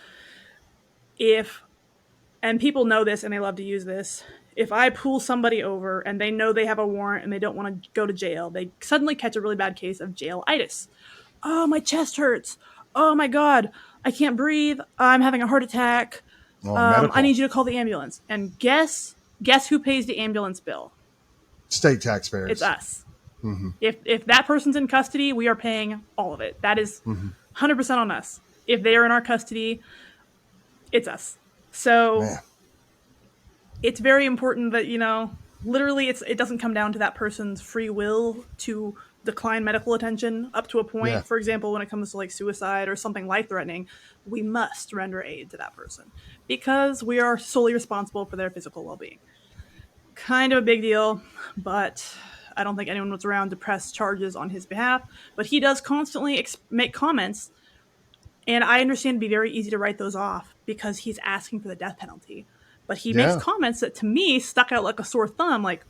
[SPEAKER 2] and people know this and they love to use this, if I pull somebody over and they know they have a warrant and they don't want to go to jail, they suddenly catch a really bad case of jail-itis. Oh, my chest hurts. Oh my god, I can't breathe. I'm having a heart attack. I need you to call the ambulance. And guess who pays the ambulance bill?
[SPEAKER 3] State taxpayers.
[SPEAKER 2] It's us. Mm-hmm. If that person's in custody, we are paying all of it. That is 100% on us. If they are in our custody, It's us. So
[SPEAKER 3] Man.
[SPEAKER 2] it's very important that, literally it doesn't come down to that person's free will to decline medical attention up to a
[SPEAKER 3] Yeah.
[SPEAKER 2] point. For example, when it comes to like suicide or something life-threatening, we must render aid to that person because we are solely responsible for their physical well-being. Kind of a big deal, but I don't think anyone was around to press charges on his behalf. But he does constantly make comments, and I understand it'd be very easy to write those off because he's asking for the death penalty. But he makes
[SPEAKER 3] Yeah.
[SPEAKER 2] comments that to me stuck out like a sore thumb. Like,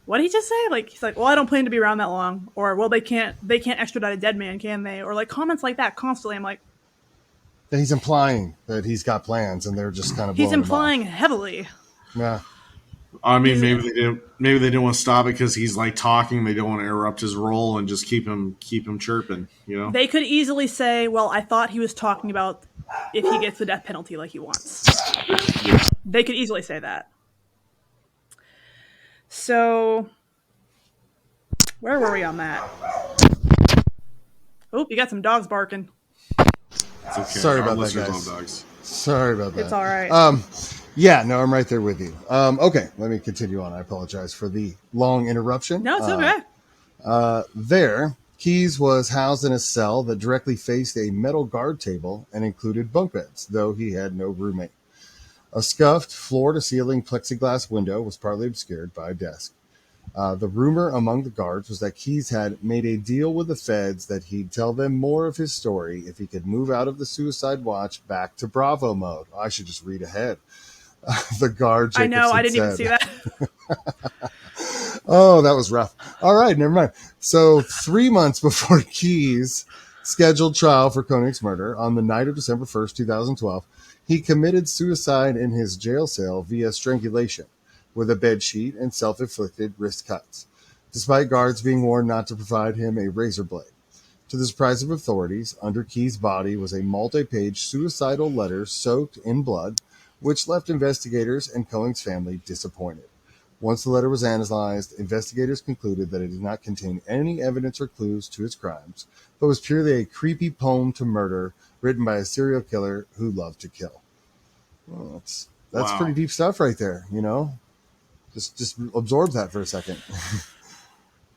[SPEAKER 2] what did he just say? Like, he's like, well, I don't plan to be around that long, or well, they can't extradite a dead man, can they? Or like comments like that constantly. I'm like,
[SPEAKER 3] He's implying that he's got plans, and they're just kind of
[SPEAKER 2] he's
[SPEAKER 3] blowing
[SPEAKER 2] implying
[SPEAKER 3] him off.
[SPEAKER 2] heavily.
[SPEAKER 3] Yeah.
[SPEAKER 1] I mean, maybe they didn't. Maybe they didn't want to stop it because he's like talking. They don't want to interrupt his role and just keep him chirping.
[SPEAKER 2] They could easily say, well, I thought he was talking about if he gets the death penalty like he wants. They could easily say that. So, where were we on that? Oh, you got some dogs barking.
[SPEAKER 1] It's okay.
[SPEAKER 3] Sorry
[SPEAKER 1] Our
[SPEAKER 3] about that,
[SPEAKER 1] listeners
[SPEAKER 3] guys.
[SPEAKER 1] love dogs.
[SPEAKER 3] Sorry about that.
[SPEAKER 2] It's all right.
[SPEAKER 3] Yeah, no, I'm right there with you. Okay, let me continue on. I apologize for the long interruption.
[SPEAKER 2] No, it's okay.
[SPEAKER 3] There, Keyes was housed in a cell that directly faced a metal guard table and included bunk beds, though he had no roommate. A scuffed floor-to-ceiling plexiglass window was partly obscured by a desk. The rumor among the guards was that Keyes had made a deal with the feds that he'd tell them more of his story if he could move out of the suicide watch back to Bravo mode. I should just read ahead. The guard Jacobson
[SPEAKER 2] I know, I didn't even
[SPEAKER 3] said.
[SPEAKER 2] see that.
[SPEAKER 3] Oh, that was rough. All right, never mind. So 3 months before Keyes' scheduled trial for Koenig's murder, on the night of December 1st, 2012, he committed suicide in his jail cell via strangulation with a bedsheet and self-inflicted wrist cuts, despite guards being warned not to provide him a razor blade. To the surprise of authorities, under Keyes' body was a multi-page suicidal letter soaked in blood, which left investigators and Koenig's family disappointed. Once the letter was analyzed, investigators concluded that it did not contain any evidence or clues to his crimes, but was purely a creepy poem to murder written by a serial killer who loved to kill. Well, that's
[SPEAKER 1] Wow.
[SPEAKER 3] pretty deep stuff right there, Just absorb that for a second.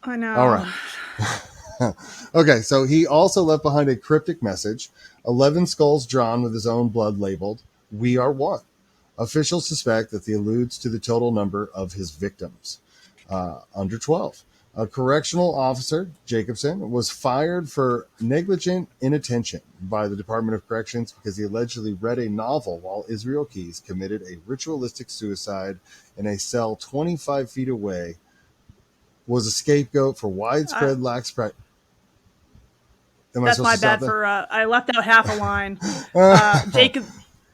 [SPEAKER 2] I know.
[SPEAKER 3] All right. Okay, so he also left behind a cryptic message, 11 skulls drawn with his own blood labeled, "We are one." Officials suspect that he alludes to the total number of his victims, under 12. A correctional officer, Jacobson, was fired for negligent inattention by the Department of Corrections because he allegedly read a novel while Israel Keyes committed a ritualistic suicide in a cell 25 feet away, was a scapegoat for widespread lax practice.
[SPEAKER 2] That's my bad for, I left out half a line.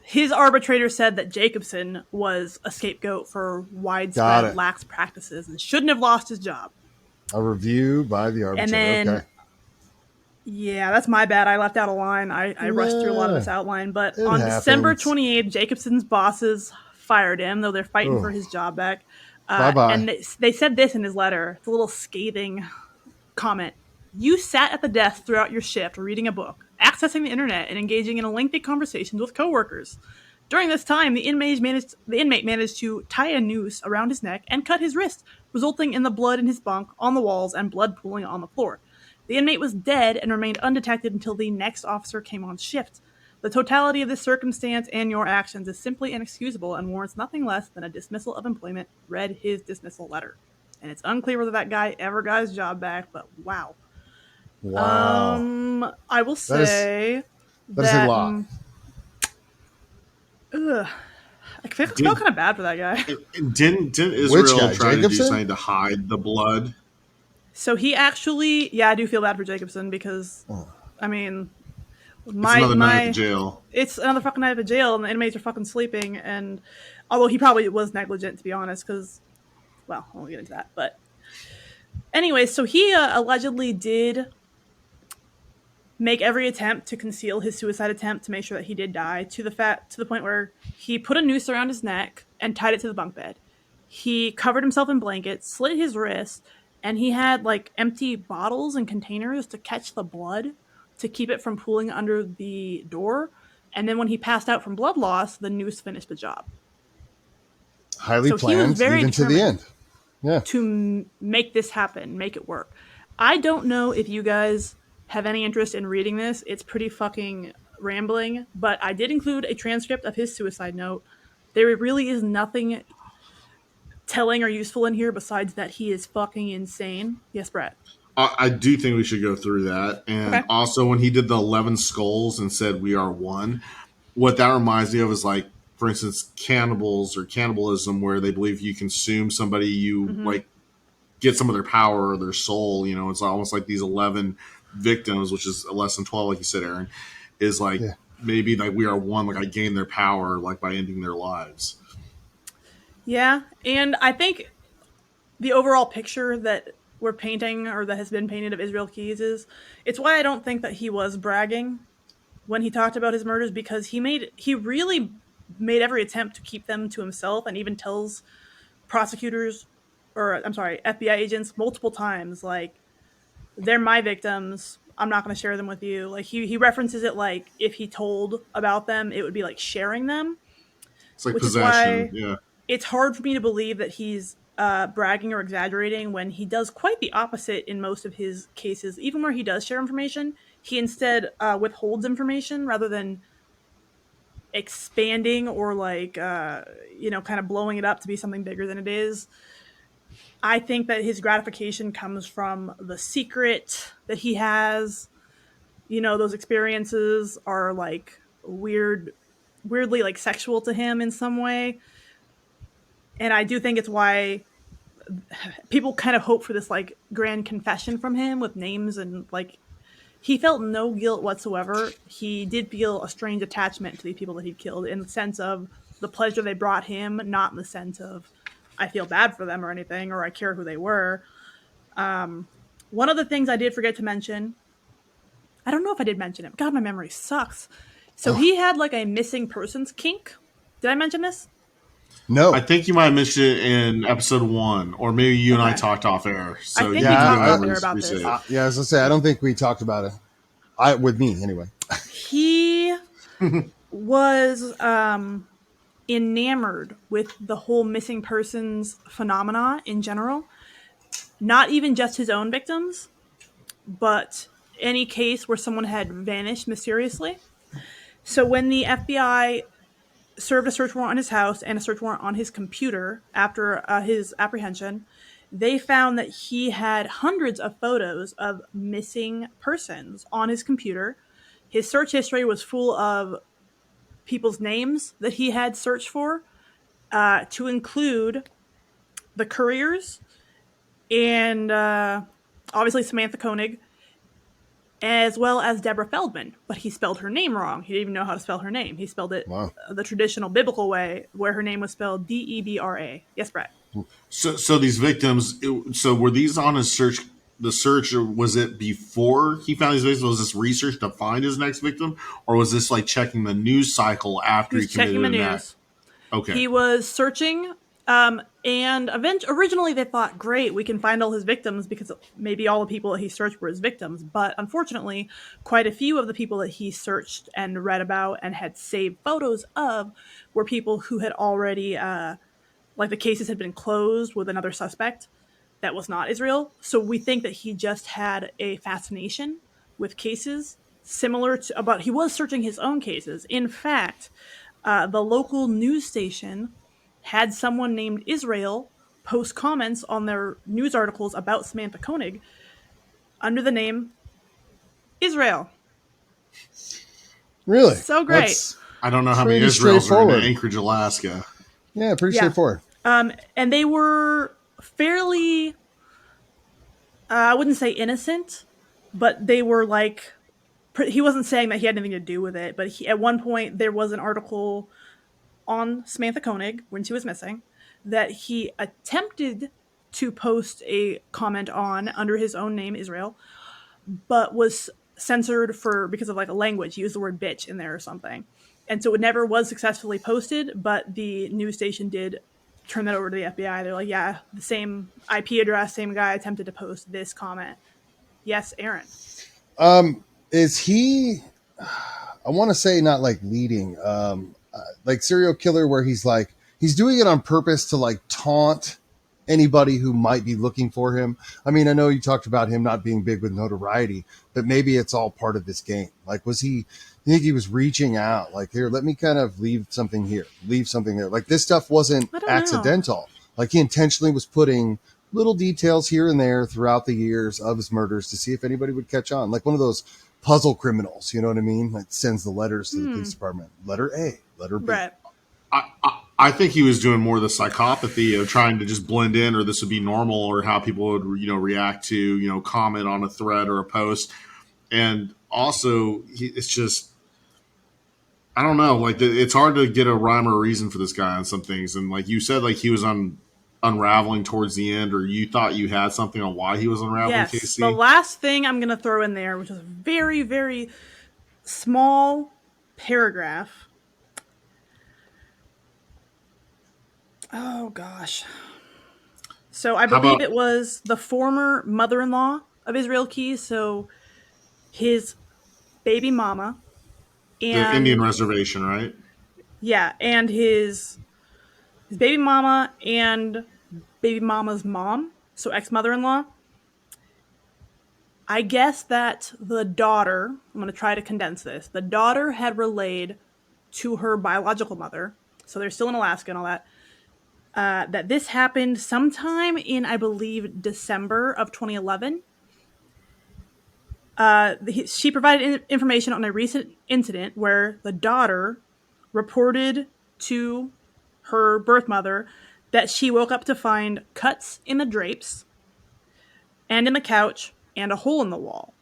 [SPEAKER 2] His arbitrator said that Jacobson was a scapegoat for widespread lax practices and shouldn't have lost his job.
[SPEAKER 3] A review by the arbitrator.
[SPEAKER 2] And then,
[SPEAKER 3] okay.
[SPEAKER 2] Yeah, that's my bad. I left out a line. I rushed through a lot of this outline. But on December 28th, Jacobson's bosses fired him, though they're fighting for his job back.
[SPEAKER 3] Bye-bye.
[SPEAKER 2] And they said this in his letter. It's a little scathing comment. You sat at the desk throughout your shift reading a book, accessing the internet, and engaging in a lengthy conversations with coworkers. During this time, the inmate managed to tie a noose around his neck and cut his wrist, resulting in the blood in his bunk, on the walls, and blood pooling on the floor. The inmate was dead and remained undetected until the next officer came on shift. The totality of this circumstance and your actions is simply inexcusable and warrants nothing less than a dismissal of employment. Read his dismissal letter. And it's unclear whether that guy ever got his job back, but wow.
[SPEAKER 3] Wow.
[SPEAKER 2] I will say
[SPEAKER 3] that is a lot.
[SPEAKER 2] I feel kind of bad for that guy.
[SPEAKER 1] Didn't Israel
[SPEAKER 3] guy,
[SPEAKER 1] try to do
[SPEAKER 3] Jacobson?
[SPEAKER 1] something to hide the blood?
[SPEAKER 2] So he actually, I do feel bad for Jacobson because, I mean,
[SPEAKER 1] It's another night in jail.
[SPEAKER 2] It's another fucking night at the jail, and the inmates are fucking sleeping. And although he probably was negligent, to be honest, because, well, I won't get into that. But anyway, so he allegedly did make every attempt to conceal his suicide attempt to make sure that he did die, to the point where he put a noose around his neck and tied it to the bunk bed. He covered himself in blankets, slit his wrist, and he had like empty bottles and containers to catch the blood to keep it from pooling under the door. And then when he passed out from blood loss, the noose finished the job.
[SPEAKER 3] Highly
[SPEAKER 2] So he was
[SPEAKER 3] planned,
[SPEAKER 2] very
[SPEAKER 3] even to the
[SPEAKER 2] determined
[SPEAKER 3] end. Yeah.
[SPEAKER 2] to make this happen, make it work. I don't know if you guys have any interest in reading this. It's pretty fucking rambling, but I did include a transcript of his suicide note. There really is nothing telling or useful in here besides that he is fucking insane. Yes, Brett.
[SPEAKER 1] I do think we should go through that. And
[SPEAKER 2] Okay.
[SPEAKER 1] also, when he did the 11 skulls and said, "We are one," what that reminds me of is like, for instance, cannibals or cannibalism, where they believe you consume somebody, you like get some of their power or their soul. You know, it's almost like these 11 victims, which is less than 12, like you said, Aaron, is like
[SPEAKER 3] Yeah.
[SPEAKER 1] maybe like we are one, like I gain their power, like by ending their lives.
[SPEAKER 2] Yeah, and I think the overall picture that we're painting or that has been painted of Israel Keyes is it's why I don't think that he was bragging when he talked about his murders, because he really made every attempt to keep them to himself, and even tells prosecutors, or I'm sorry, FBI agents multiple times, like, they're my victims, I'm not going to share them with you. Like, he references it like if he told about them it would be like sharing them,
[SPEAKER 1] It's like
[SPEAKER 2] which is
[SPEAKER 1] possession.
[SPEAKER 2] why
[SPEAKER 1] Yeah.
[SPEAKER 2] it's hard for me to believe that he's bragging or exaggerating when he does quite the opposite in most of his cases. Even where he does share information, he instead withholds information rather than expanding or like kind of blowing it up to be something bigger than it is. I think that his gratification comes from the secret that he has. Those experiences are like weirdly like sexual to him in some way. And I do think it's why people kind of hope for this like grand confession from him with names, and like he felt no guilt whatsoever. He did feel a strange attachment to these people that he'd killed in the sense of the pleasure they brought him, not in the sense of I feel bad for them or anything, or I care who they were. One of the things I did forget to mention, I don't know if I did mention it. God, my memory sucks. So
[SPEAKER 3] Oh,
[SPEAKER 2] he had like a missing persons kink. Did I mention this?
[SPEAKER 1] I
[SPEAKER 3] no.
[SPEAKER 1] think you might have mentioned it in episode 1, or maybe you and I
[SPEAKER 2] Okay.
[SPEAKER 1] talked off air.
[SPEAKER 2] I
[SPEAKER 1] So
[SPEAKER 2] think
[SPEAKER 1] you
[SPEAKER 2] we
[SPEAKER 1] can
[SPEAKER 2] talked
[SPEAKER 1] go
[SPEAKER 3] Yeah,
[SPEAKER 2] off
[SPEAKER 1] ahead and
[SPEAKER 2] air about
[SPEAKER 1] restate
[SPEAKER 2] this.
[SPEAKER 1] it.
[SPEAKER 3] yeah. As I say, I don't think we talked about it. With me anyway.
[SPEAKER 2] He was enamored with the whole missing persons phenomena in general, not even just his own victims, but any case where someone had vanished mysteriously. So when the FBI served a search warrant on his house and a search warrant on his computer after his apprehension, they found that he had hundreds of photos of missing persons on his computer. His search history was full of people's names that he had searched for, to include the couriers and obviously Samantha Koenig, as well as Deborah Feldman. But he spelled her name wrong. He didn't even know how to spell her name. He spelled it
[SPEAKER 3] Wow.
[SPEAKER 2] the traditional biblical way, where her name was spelled Debra. Yes, Brett.
[SPEAKER 1] So these victims. So were these on his search? The search, or was it before he found these victims? Was this research to find his next victim, or was this like checking the news cycle
[SPEAKER 2] He
[SPEAKER 1] after he
[SPEAKER 2] was checking
[SPEAKER 1] committed
[SPEAKER 2] the
[SPEAKER 1] an act?
[SPEAKER 2] news.
[SPEAKER 1] Okay.
[SPEAKER 2] He was searching, and originally they thought, great, we can find all his victims because maybe all the people that he searched were his victims. But unfortunately, quite a few of the people that he searched and read about and had saved photos of were people who had already, like the cases had been closed with another suspect that was not Israel. So we think that he just had a fascination with cases similar to, but he was searching his own cases. In fact, the local news station had someone named Israel post comments on their news articles about Samantha Koenig under the name Israel.
[SPEAKER 3] Really?
[SPEAKER 2] So great.
[SPEAKER 3] That's
[SPEAKER 1] I don't know how many
[SPEAKER 3] pretty
[SPEAKER 1] Israels are in
[SPEAKER 3] straightforward.
[SPEAKER 1] Anchorage, Alaska.
[SPEAKER 3] Yeah, pretty
[SPEAKER 2] Yeah.
[SPEAKER 3] straightforward.
[SPEAKER 2] And they were fairly, I wouldn't say innocent, but they were like, he wasn't saying that he had anything to do with it, but at one point there was an article on Samantha Koenig when she was missing that he attempted to post a comment on under his own name, Israel, but was censored because of like a language. He used the word bitch in there or something. And so it never was successfully posted, but the news station did turn that over to the FBI. They're like, yeah, the same IP address, same guy attempted to post this comment. Yes, Aaron.
[SPEAKER 3] Is he I want to say not like leading, like serial killer where he's like, he's doing it on purpose to like taunt anybody who might be looking for him. I mean, I know you talked about him not being big with notoriety, but maybe it's all part of this game. Like, you think he was reaching out like, here, let me kind of leave something here, leave something there. Like this stuff wasn't
[SPEAKER 2] I don't
[SPEAKER 3] accidental. Like he intentionally was putting little details here and there throughout the years of his murders to see if anybody would catch on. Like one of those puzzle criminals, you know what I mean? Like sends the letters to the police department. Letter A, letter B.
[SPEAKER 2] Brett.
[SPEAKER 1] I think he was doing more the psychopathy of trying to just blend in, or this would be normal, or how people would, react to, comment on a thread or a post. And also, it's just, I don't know, like it's hard to get a rhyme or reason for this guy on some things. And like you said, like he was unraveling towards the end, or you thought you had something on why he was unraveling.
[SPEAKER 2] Yes,
[SPEAKER 1] Casey?
[SPEAKER 2] the last thing I'm going to throw in there, which is a very, very small paragraph. Oh, gosh. So I believe it was the former mother-in-law of Israel Keys, so his baby mama. And
[SPEAKER 1] the Indian reservation, right?
[SPEAKER 2] Yeah, and his baby mama and baby mama's mom, so ex-mother-in-law. I guess that the daughter, I'm going to try to condense this, the daughter had relayed to her biological mother, so they're still in Alaska and all that, that this happened sometime in, I believe, December of 2011. She provided information on a recent incident where the daughter reported to her birth mother that she woke up to find cuts in the drapes and in the couch and a hole in the wall.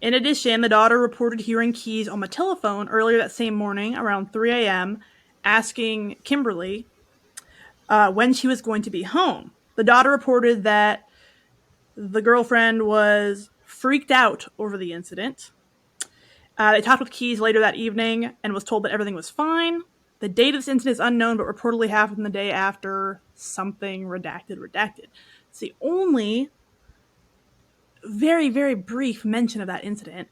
[SPEAKER 2] In addition, the daughter reported hearing Keys on the telephone earlier that same morning around 3 a.m. asking Kimberly when she was going to be home. The daughter reported that the girlfriend was freaked out over the incident. They talked with Keys later that evening and was told that everything was fine. The date of this incident is unknown, but reportedly happened the day after something redacted. It's the only very, very brief mention of that incident.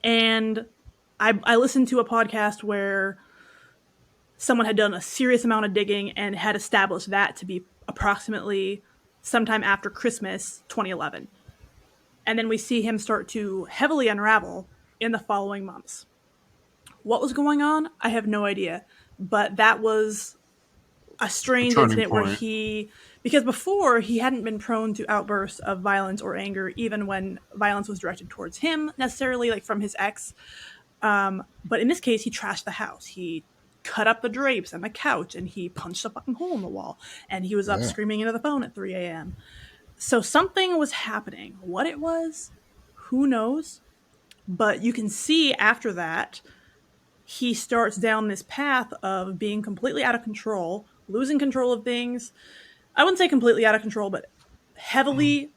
[SPEAKER 2] And I listened to a podcast where someone had done a serious amount of digging and had established that to be approximately sometime after Christmas 2011. And then we see him start to heavily unravel in the following months. What was going on? I have no idea. But that was a strange incident where because before he hadn't been prone to outbursts of violence or anger, even when violence was directed towards him, necessarily like from his ex. But in this case, he trashed the house. He cut up the drapes and the couch, and he punched a fucking hole in the wall. And he was up screaming into the phone at 3 a.m. So something was happening. What it was, who knows? But you can see after that, he starts down this path of being completely out of control, losing control of things. I wouldn't say completely out of control, but heavily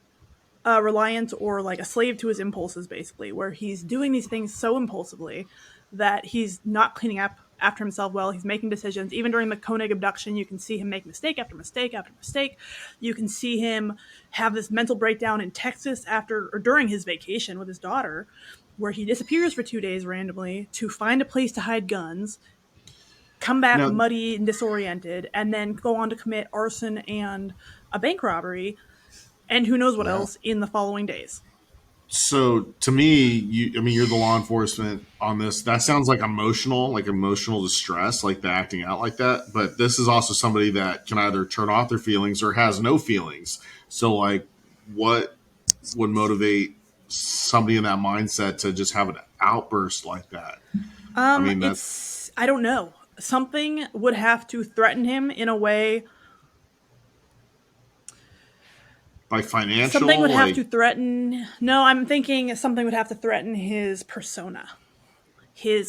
[SPEAKER 2] reliant or like a slave to his impulses, basically, where he's doing these things so impulsively that he's not cleaning up after himself well. He's making decisions. Even during the Koenig abduction, you can see him make mistake after mistake after mistake. You can see him have this mental breakdown in Texas after or during his vacation with his daughter, where he disappears for 2 days randomly to find a place to hide guns, come back muddy and disoriented, and then go on to commit arson and a bank robbery, and who knows what else in the following days.
[SPEAKER 1] So to me, you're the law enforcement on this. That sounds like emotional distress, like the acting out like that. But this is also somebody that can either turn off their feelings or has no feelings. So like, what would motivate somebody in that mindset to just have an outburst like that?
[SPEAKER 2] I don't know. Something would have to threaten him in a way.
[SPEAKER 1] Like financial?
[SPEAKER 2] Something would have to threaten. No, I'm thinking something would have to threaten his persona. He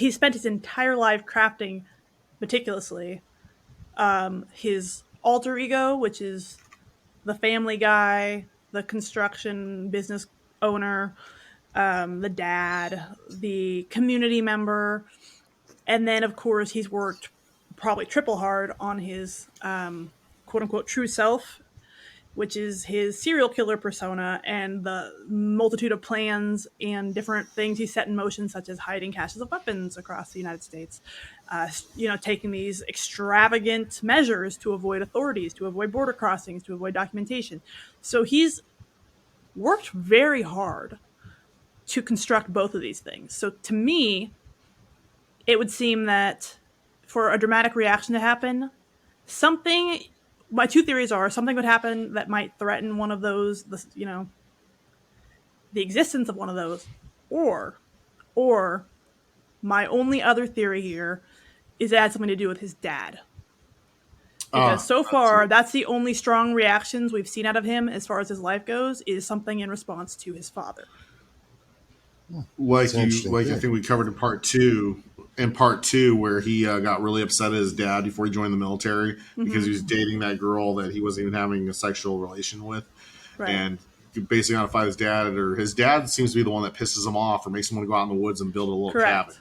[SPEAKER 2] spent his entire life crafting meticulously his alter ego, which is the family guy, the construction business owner, the dad, the community member. And then, of course, he's worked probably triple hard on his quote-unquote true self. which is his serial killer persona and the multitude of plans and different things he set in motion, such as hiding caches of weapons across the United States, taking these extravagant measures to avoid authorities, to avoid border crossings, to avoid documentation. So he's worked very hard to construct both of these things. So to me, it would seem that for a dramatic reaction to happen, my two theories are something would happen that might threaten one of those, the existence of one of those, or my only other theory here is it had something to do with his dad. Because so far, that's the only strong reactions we've seen out of him as far as his life goes, is something in response to his father.
[SPEAKER 1] I think we covered in part two, where he got really upset at his dad before he joined the military because he was dating that girl that he wasn't even having a sexual relation with. Right. And basically on to fight his dad, or his dad seems to be the one that pisses him off or makes him want to go out in the woods and build a little cabin,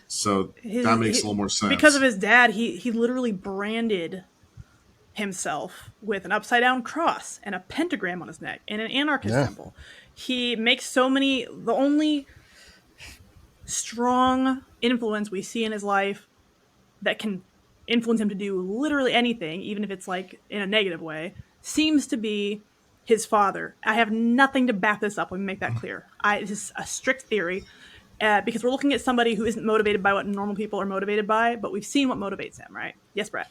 [SPEAKER 1] So that makes a little more sense.
[SPEAKER 2] Because of his dad, he literally branded himself with an upside down cross and a pentagram on his neck and an anarchist symbol. He makes the only strong influence we see in his life that can influence him to do literally anything, even if it's like in a negative way, seems to be his father. I have nothing to back this up. Let me make that clear. This is a strict theory because we're looking at somebody who isn't motivated by what normal people are motivated by, but we've seen what motivates him, right? Yes, Bret.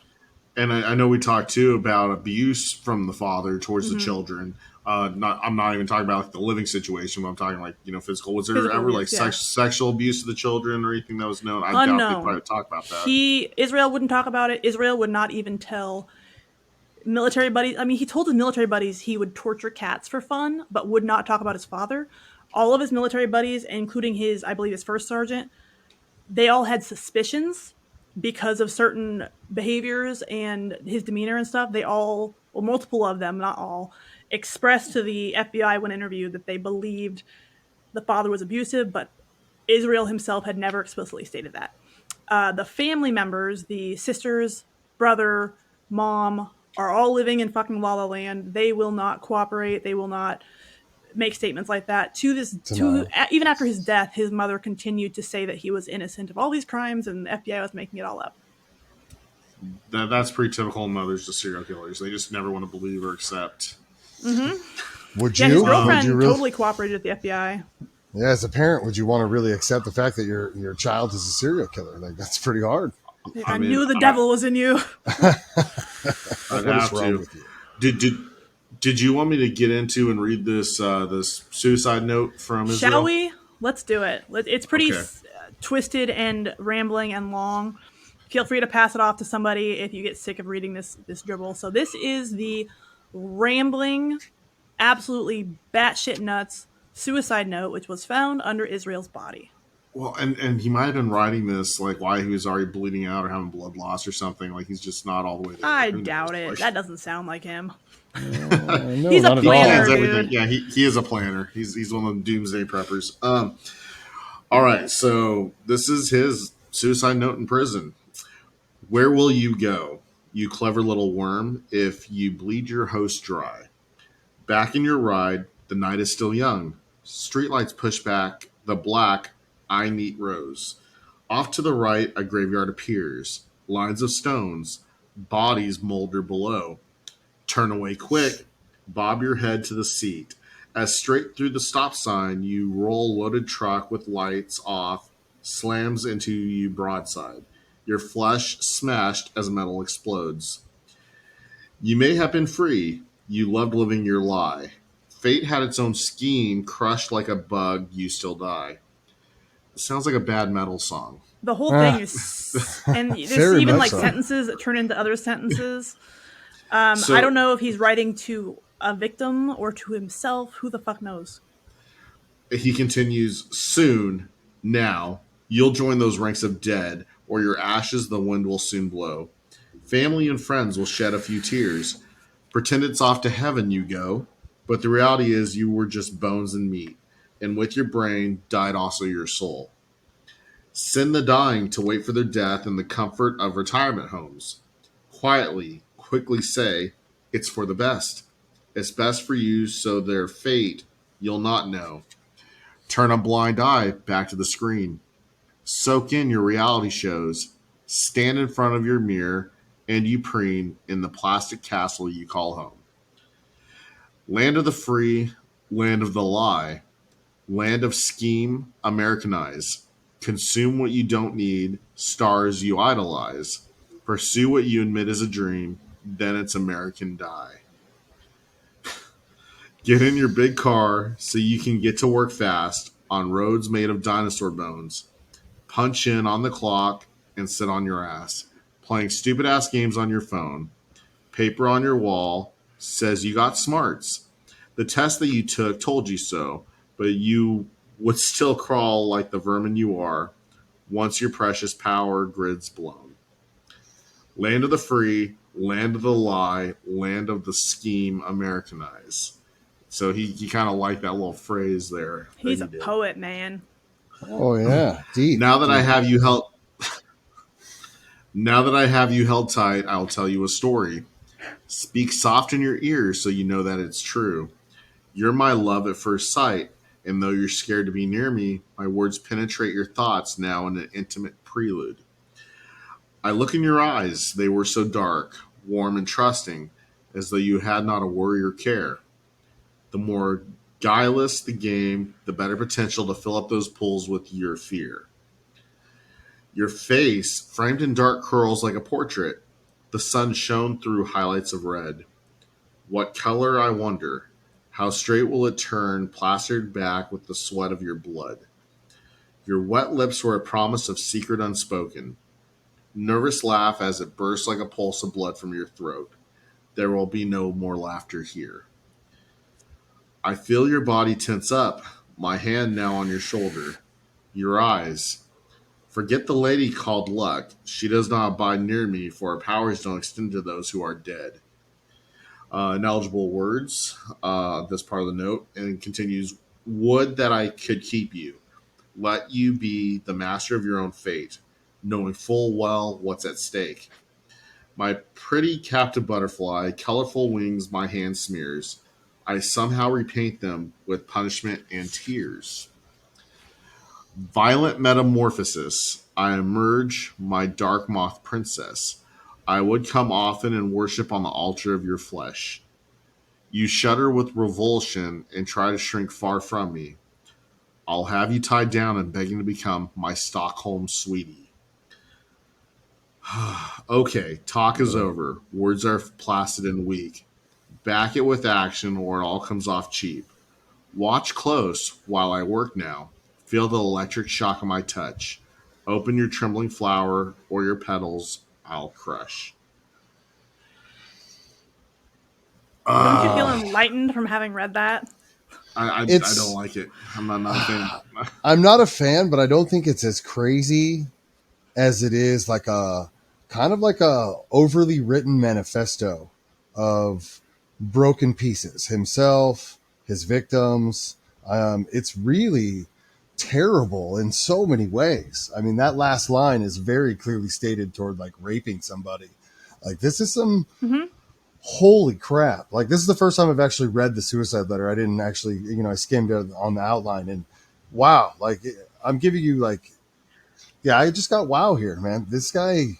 [SPEAKER 1] And I know we talked too about abuse from the father towards the children. I'm not even talking about like the living situation, but I'm talking like physical. Was there ever abuse, like sexual abuse of the children or anything that was known? I doubt they probably talk about that.
[SPEAKER 2] Israel wouldn't talk about it. Israel would not even tell military buddies. I mean, he told his military buddies he would torture cats for fun, but would not talk about his father. All of his military buddies, including his first sergeant, they all had suspicions because of certain behaviors and his demeanor and stuff. Multiple of them, not all, expressed to the FBI when interviewed that they believed the father was abusive, but Israel himself had never explicitly stated that. The family members, the sisters, brother, mom, are all living in fucking La La Land. They will not cooperate. They will not make statements like that. Even after his death, his mother continued to say that he was innocent of all these crimes and the FBI was making it all up.
[SPEAKER 1] That's pretty typical of mothers to serial killers. They just never want to believe or accept.
[SPEAKER 2] Mm-hmm. Would you? Yeah, his girlfriend totally cooperated with the FBI.
[SPEAKER 3] Yeah, as a parent, would you want to really accept the fact that your child is a serial killer? Like, that's pretty hard.
[SPEAKER 2] I knew the devil was in you.
[SPEAKER 1] I'd have to. Did you want me to get into and read this suicide note from Israel?
[SPEAKER 2] Shall we? Let's do it. It's pretty twisted and rambling and long. Feel free to pass it off to somebody if you get sick of reading this dribble. So this is the rambling, absolutely batshit nuts suicide note, which was found under Israel's body.
[SPEAKER 1] Well, and he might have been writing this like while he was already bleeding out or having blood loss or something. Like he's just not all the way there.
[SPEAKER 2] I doubt it. That doesn't sound like him.
[SPEAKER 3] No,
[SPEAKER 2] he's a planner, dude.
[SPEAKER 1] Yeah, he is a planner. He's one of them doomsday preppers. All right, so this is his suicide note in prison. Where will you go, you clever little worm, if you bleed your host dry? Back in your ride, the night is still young. Streetlights push back the black eye-neat rows. Off to the right, a graveyard appears. Lines of stones. Bodies molder below. Turn away quick. Bob your head to the seat. As straight through the stop sign, you roll loaded truck with lights off, slams into you broadside. Your flesh smashed as metal explodes. You may have been free. You loved living your lie. Fate had its own scheme. Crushed like a bug, you still die. It sounds like a bad metal song.
[SPEAKER 2] The whole thing is... And there's even like sentences that turn into other sentences. I don't know if he's writing to a victim or to himself. Who the fuck knows?
[SPEAKER 1] He continues, soon, now, you'll join those ranks of dead, or your ashes the wind will soon blow. Family and friends will shed a few tears. Pretend it's off to heaven you go, but the reality is you were just bones and meat, and with your brain died also your soul. Send the dying to wait for their death in the comfort of retirement homes. Quietly, quickly say, it's for the best. It's best for you so their fate you'll not know. Turn a blind eye back to the screen. Soak in your reality shows. Stand in front of your mirror and you preen in the plastic castle you call home. Land of the free, land of the lie, land of scheme, Americanize. Consume what you don't need, stars you idolize. Pursue what you admit is a dream, then it's American die. Get in your big car so you can get to work fast on roads made of dinosaur bones. Punch in on the clock and sit on your ass, playing stupid ass games on your phone. Paper on your wall says you got smarts. The test that you took told you so, but you would still crawl like the vermin you are once your precious power grid's blown. Land of the free, land of the lie, land of the scheme, Americanize. So he kind of liked that little phrase there.
[SPEAKER 2] He's a poet, man.
[SPEAKER 3] Oh yeah, deep.
[SPEAKER 1] Now that
[SPEAKER 3] deep.
[SPEAKER 1] I have you held, now that I have you held tight, I'll tell you a story. Speak soft in your ears so you know that it's true. You're my love at first sight, and though you're scared to be near me, my words penetrate your thoughts now in an intimate prelude. I look in your eyes, they were so dark, warm, and trusting, as though you had not a worry or care. The more guileless the game, the better potential to fill up those pools with your fear. Your face, framed in dark curls like a portrait, the sun shone through highlights of red. What color, I wonder? How straight will it turn, plastered back with the sweat of your blood? Your wet lips were a promise of secret unspoken. Nervous laugh as it bursts like a pulse of blood from your throat. There will be no more laughter here. I feel your body tense up, my hand now on your shoulder. Your eyes. Forget the lady called Luck. She does not abide near me, for her powers don't extend to those who are dead. Ineligible words, this part of the note, and continues, would that I could keep you. Let you be the master of your own fate, knowing full well what's at stake. My pretty captive butterfly, colorful wings my hand smears. I somehow repaint them with punishment and tears. Violent metamorphosis. I emerge, my dark moth princess. I would come often and worship on the altar of your flesh. You shudder with revulsion and try to shrink far from me. I'll have you tied down and begging to become my Stockholm sweetie. Okay, talk is over. Words are placid and weak. Back it with action or it all comes off cheap. Watch close while I work now. Feel the electric shock of my touch. Open your trembling flower or your petals, I'll crush.
[SPEAKER 2] Don't you feel enlightened from having read that?
[SPEAKER 1] I don't like it. I'm not a fan.
[SPEAKER 3] I'm not a fan, but I don't think it's as crazy as it is like a kind of like a overly written manifesto of broken pieces. Himself, his victims. It's really terrible in so many ways. I mean, that last line is very clearly stated toward like raping somebody. Like this is some holy crap. Like this is the first time I've actually read the suicide letter. I didn't actually, I skimmed it on the outline and wow, like I'm giving you like, yeah, I just got wow here, man. This guy,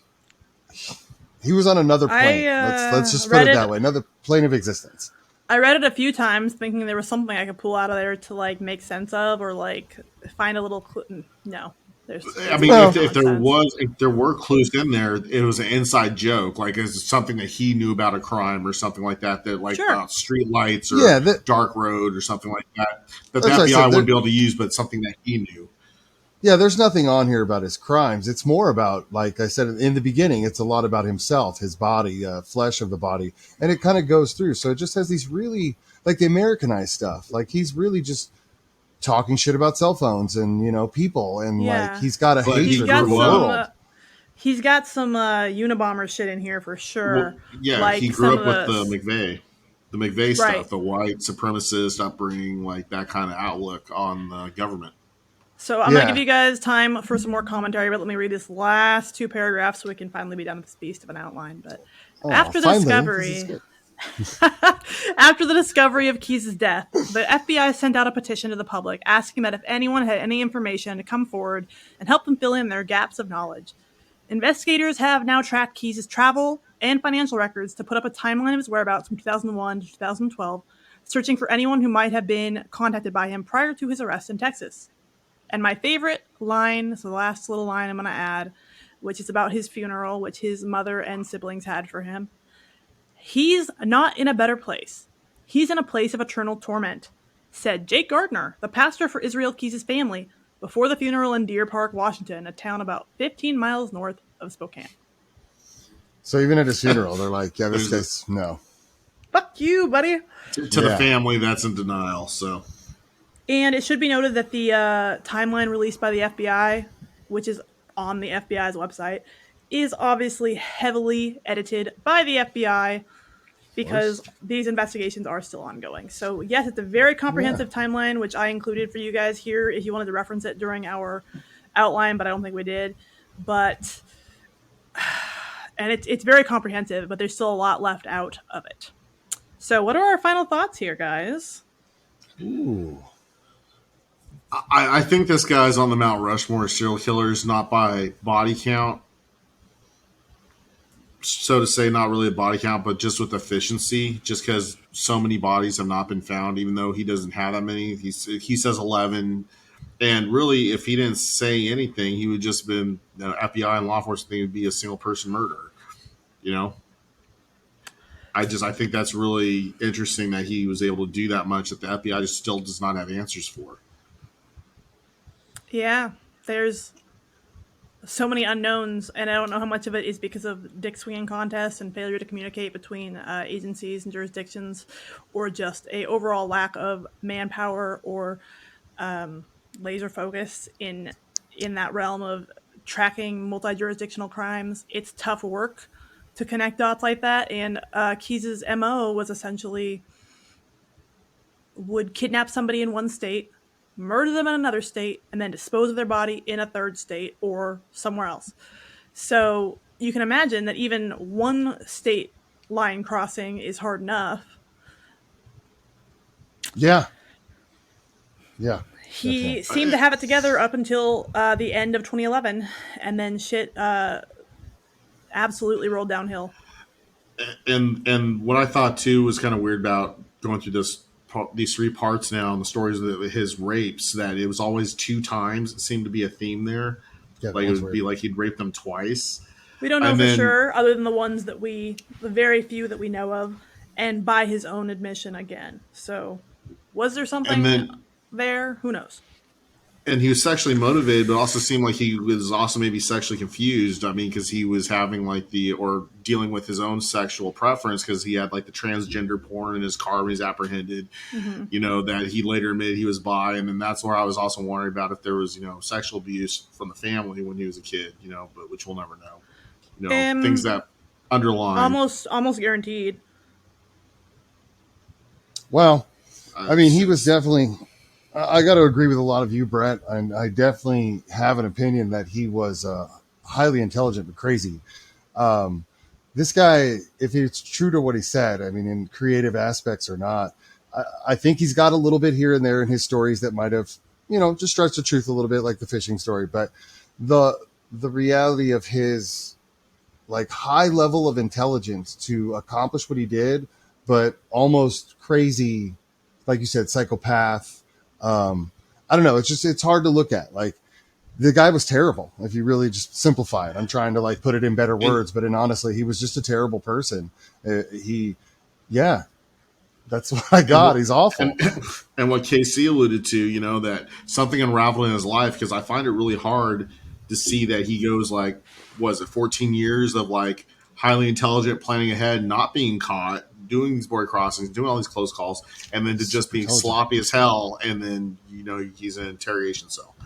[SPEAKER 3] he was on another plane. Let's just put it that way. Another plane of existence.
[SPEAKER 2] I read it a few times thinking there was something I could pull out of there to like make sense of or like find a little clue. No.
[SPEAKER 1] I mean, if there were clues in there, it was an inside joke, like it's something that he knew about a crime or something like that, like street lights or dark road or something like that, that the FBI wouldn't be able to use, but something that he knew.
[SPEAKER 3] Yeah, there's nothing on here about his crimes. It's more about, like I said in the beginning, it's a lot about himself, his body, flesh of the body, and it kind of goes through. So it just has these really, like the Americanized stuff. Like he's really just talking shit about cell phones and, people. And like, he's got a hatred for the world.
[SPEAKER 2] He's got some Unabomber shit in here for sure.
[SPEAKER 1] Well, like he grew up with the McVeigh stuff, the white supremacist upbringing, like that kind of outlook on the government.
[SPEAKER 2] So I'm going to give you guys time for some more commentary, but let me read this last two paragraphs so we can finally be done with this beast of an outline. But after the discovery, After the discovery of Keyes' death, the FBI sent out a petition to the public asking that if anyone had any information to come forward and help them fill in their gaps of knowledge. Investigators have now tracked Keyes' travel and financial records to put up a timeline of his whereabouts from 2001 to 2012, searching for anyone who might have been contacted by him prior to his arrest in Texas. And my favorite line, so the last little line I'm going to add, which is about his funeral, which his mother and siblings had for him. He's not in a better place. He's in a place of eternal torment, said Jake Gardner, the pastor for Israel Keyes' family, before the funeral in Deer Park, Washington, a town about 15 miles north of Spokane.
[SPEAKER 3] So even at his funeral, they're like, yeah, this guy's, no.
[SPEAKER 2] Fuck you, buddy.
[SPEAKER 1] To the family that's in denial, so.
[SPEAKER 2] And it should be noted that the timeline released by the FBI, which is on the FBI's website, is obviously heavily edited by the FBI because these investigations are still ongoing. So, yes, it's a very comprehensive timeline, which I included for you guys here if you wanted to reference it during our outline, but I don't think we did. But, and it's very comprehensive, but there's still a lot left out of it. So, what are our final thoughts here, guys?
[SPEAKER 3] Ooh.
[SPEAKER 1] I think this guy's on the Mount Rushmore of serial killers, not by body count, so to say, not really a body count, but just with efficiency, just because so many bodies have not been found, even though he doesn't have that many. He says 11. And really, if he didn't say anything, he would just been, the FBI and law enforcement think would be a single person murder. You know? I think that's really interesting that he was able to do that much that the FBI just still does not have answers for.
[SPEAKER 2] Yeah, there's so many unknowns, and I don't know how much of it is because of dick swinging contests and failure to communicate between agencies and jurisdictions, or just a overall lack of manpower or laser focus in that realm of tracking multi-jurisdictional crimes. It's tough work to connect dots like that, and Keyes' MO was essentially would kidnap somebody in one state, murder them in another state, and then dispose of their body in a third state or somewhere else. So you can imagine that even one state line crossing is hard enough.
[SPEAKER 3] Yeah. Yeah.
[SPEAKER 2] He seemed to have it together up until the end of 2011, and then shit absolutely rolled downhill.
[SPEAKER 1] And what I thought too was kind of weird about going through these three parts now and the stories of his rapes, that it was always 2 times. It seemed to be a theme there.
[SPEAKER 3] Yeah,
[SPEAKER 1] like it would be like he'd raped them twice.
[SPEAKER 2] We don't know for sure, other than the very few that we know of, and by his own admission again. So was there something there? Who knows?
[SPEAKER 1] And he was sexually motivated, but also seemed like he was also maybe sexually confused. I mean, because he was having or dealing with his own sexual preference, because he had like the transgender porn in his car when he's apprehended, that he later admitted he was bi. And then that's where I was also wondering about if there was, sexual abuse from the family when he was a kid, but which we'll never know. Things that underline.
[SPEAKER 2] Almost guaranteed.
[SPEAKER 3] Well, I mean, he was definitely... I got to agree with a lot of you, Bret, and I definitely have an opinion that he was highly intelligent but crazy. This guy, if it's true to what he said, I mean, in creative aspects or not, I think he's got a little bit here and there in his stories that might have, just stretched the truth a little bit, like the fishing story. But the reality of his like high level of intelligence to accomplish what he did, but almost crazy, like you said, psychopath. I don't know. It's hard to look at. Like, the guy was terrible. If you really just simplify it, I'm trying to put it in better words, but honestly, he was just a terrible person. That's what I got. He's awful.
[SPEAKER 1] And what KC alluded to, that something unraveled in his life, because I find it really hard to see that he goes 14 years of highly intelligent, planning ahead, not being caught, doing these border crossings, doing all these close calls, and then to just being sloppy as hell, and then he's in an interrogation cell.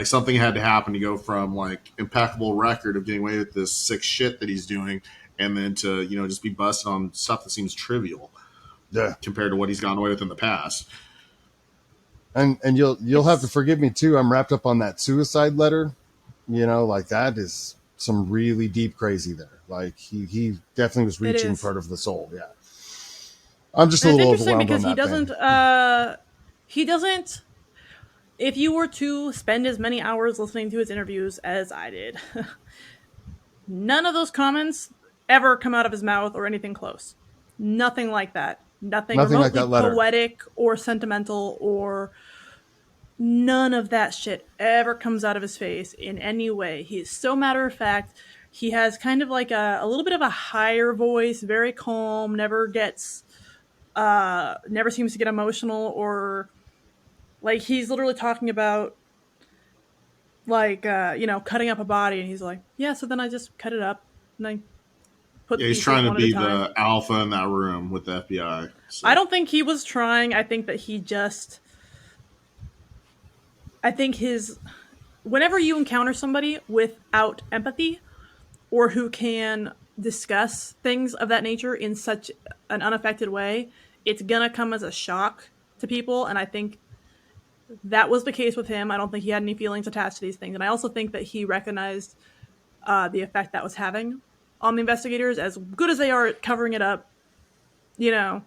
[SPEAKER 1] Something had to happen to go from impeccable record of getting away with this sick shit that he's doing, and then to just be busted on stuff that seems trivial, compared to what he's gotten away with in the past.
[SPEAKER 3] And you'll have to forgive me too. I'm wrapped up on that suicide letter. That is some really deep crazy there. He definitely was reaching part of the soul. Yeah. I'm just a
[SPEAKER 2] And it's
[SPEAKER 3] little
[SPEAKER 2] interesting
[SPEAKER 3] overwhelmed
[SPEAKER 2] because
[SPEAKER 3] on
[SPEAKER 2] he
[SPEAKER 3] that thing.
[SPEAKER 2] doesn't. If you were to spend as many hours listening to his interviews as I did, none of those comments ever come out of his mouth or anything close. Nothing like that. Nothing
[SPEAKER 3] Nothing like
[SPEAKER 2] remotely
[SPEAKER 3] that letter.
[SPEAKER 2] poetic or sentimental, or none of that shit ever comes out of his face in any way. He is so matter of fact. He has kind of like a little bit of a higher voice, very calm, never seems to get emotional, or like he's literally talking about like cutting up a body, and he's like, yeah, so then I just cut it up and I put the
[SPEAKER 1] Yeah, he's
[SPEAKER 2] pieces
[SPEAKER 1] trying to
[SPEAKER 2] one at a
[SPEAKER 1] be
[SPEAKER 2] time.
[SPEAKER 1] the alpha in that room with the FBI.
[SPEAKER 2] I
[SPEAKER 1] So
[SPEAKER 2] don't think he was trying. I think his whenever you encounter somebody without empathy or who can discuss things of that nature in such an unaffected way, it's gonna come as a shock to people. And I think that was the case with him. I don't think he had any feelings attached to these things. And I also think that he recognized the effect that was having on the investigators. As good as they are at covering it up, you know,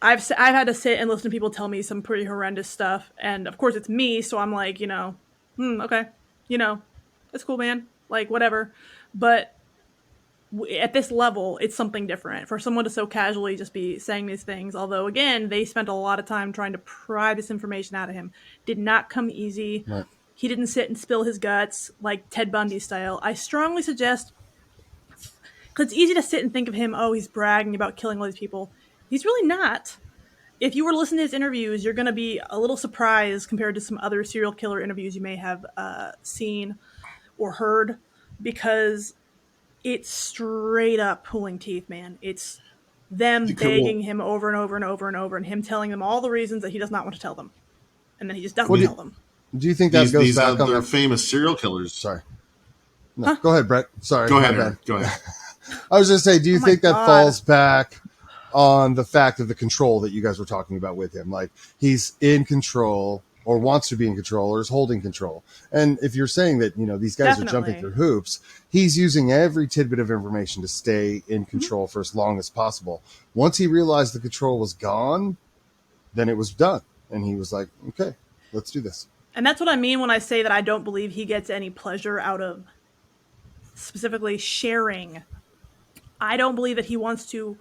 [SPEAKER 2] I've had to sit and listen to people tell me some pretty horrendous stuff, and of course it's me, so I'm like, okay, it's cool, man, like whatever. But at this level, it's something different for someone to so casually just be saying these things. Although, again, they spent a lot of time trying to pry this information out of him. Did not come easy.
[SPEAKER 3] Right.
[SPEAKER 2] He didn't sit and spill his guts like Ted Bundy style. I strongly suggest, because it's easy to sit and think of him, oh, he's bragging about killing all these people. He's really not. If you were to listen to his interviews, you're going to be a little surprised compared to some other serial killer interviews you may have seen or heard, because it's straight up pulling teeth, man. It's them begging him over and over and over and over, and him telling them all the reasons that he does not want to tell them, and then he just doesn't tell them.
[SPEAKER 3] Do you think that goes
[SPEAKER 1] these
[SPEAKER 3] back on
[SPEAKER 1] other
[SPEAKER 3] the
[SPEAKER 1] famous serial killers.
[SPEAKER 3] Sorry. No, Go ahead, Brett. Sorry.
[SPEAKER 1] Go ahead, Aaron. Go ahead.
[SPEAKER 3] I was going to say, do you think that
[SPEAKER 2] God.
[SPEAKER 3] falls back on the fact of the control that you guys were talking about with him? Like, he's in control or wants to be in control or is holding control. And if you're saying that, these guys are jumping through hoops, he's using every tidbit of information to stay in control for as long as possible. Once he realized the control was gone, then it was done. And he was like, okay, let's do this.
[SPEAKER 2] And that's what I mean when I say that I don't believe he gets any pleasure out of specifically sharing. I don't believe that he wants to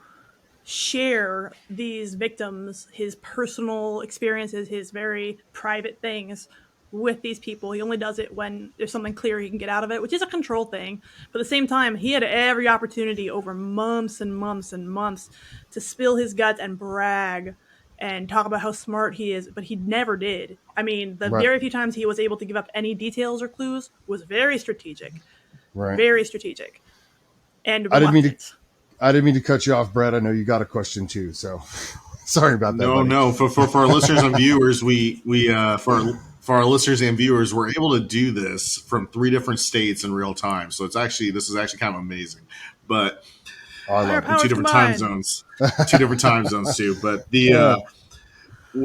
[SPEAKER 2] share these victims, his personal experiences, his very private things with these people. He only does it when there's something clear he can get out of it, which is a control thing. But at the same time, he had every opportunity over months and months and months to spill his guts and brag and talk about how smart he is, but he never did. I mean, the very few times he was able to give up any details or clues was very strategic.
[SPEAKER 3] Right.
[SPEAKER 2] Very strategic. And
[SPEAKER 3] I didn't mean to cut you off, Brett. I know you got a question too, so sorry about that.
[SPEAKER 1] No. For our listeners and viewers, for our listeners and viewers, we're able to do this from 3 different states in real time. So this is actually kind of amazing. But in 2 different time zones, 2 different time zones too. But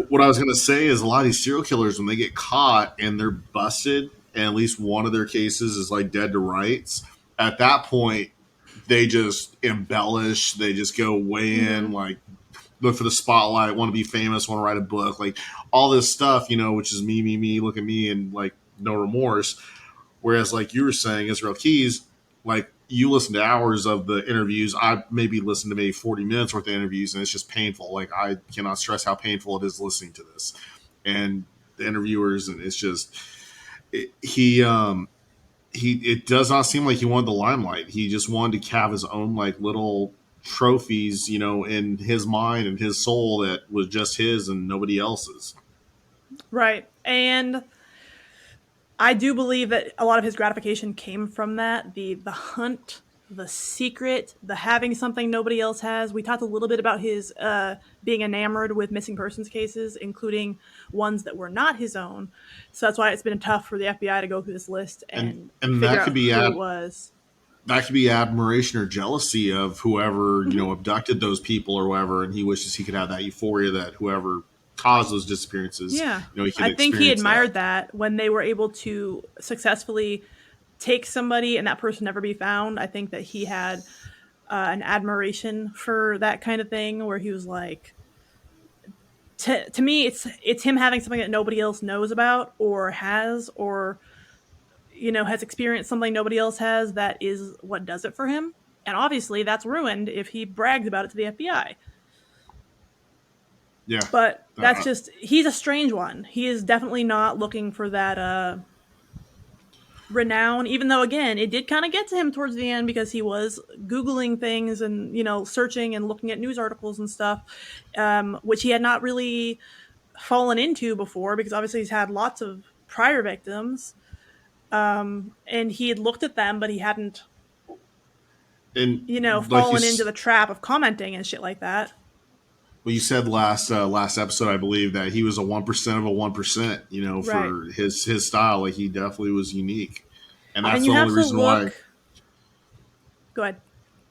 [SPEAKER 1] what I was going to say is a lot of these serial killers, when they get caught and they're busted, and at least one of their cases is like dead to rights, at that point, they just embellish. They just go way in, like look for the spotlight, want to be famous, want to write a book, like all this stuff, which is me, look at me, and like no remorse. Whereas, like you were saying, Israel Keys, like you listen to hours of the interviews. I maybe listen to maybe 40 minutes worth of interviews, and it's just painful. Like I cannot stress how painful it is listening to this, and the interviewers, and it's just it does not seem like he wanted the limelight. He just wanted to have his own like little trophies, in his mind and his soul that was just his and nobody else's.
[SPEAKER 2] Right. And I do believe that a lot of his gratification came from that. The hunt, the secret, the having something nobody else has. We talked a little bit about his being enamored with missing persons cases, including ones that were not his own. So that's why it's been tough for the FBI to go through this list and figure
[SPEAKER 1] that could
[SPEAKER 2] out
[SPEAKER 1] be
[SPEAKER 2] who it was.
[SPEAKER 1] That could be admiration or jealousy of whoever, abducted those people or whatever, and he wishes he could have that euphoria that whoever caused those disappearances.
[SPEAKER 2] Yeah.
[SPEAKER 1] He could
[SPEAKER 2] I think he admired that when they were able to successfully take somebody and that person never be found. I think that he had an admiration for that kind of thing, where he was like, to me, it's him having something that nobody else knows about or has, or has experienced something nobody else has. That is what does it for him. And obviously, that's ruined if he brags about it to the FBI.
[SPEAKER 1] Yeah.
[SPEAKER 2] But that's just, he's a strange one. He is definitely not looking for that renown, even though, again, it did kind of get to him towards the end, because he was Googling things and, searching and looking at news articles and stuff, which he had not really fallen into before, because obviously he's had lots of prior victims. And he had looked at them, but he hadn't, fallen into the trap of commenting and shit like that.
[SPEAKER 1] Well, you said last episode, I believe, that he was a 1% of a 1%. For his style, like he definitely was unique, and that's the only reason why.
[SPEAKER 2] Go ahead.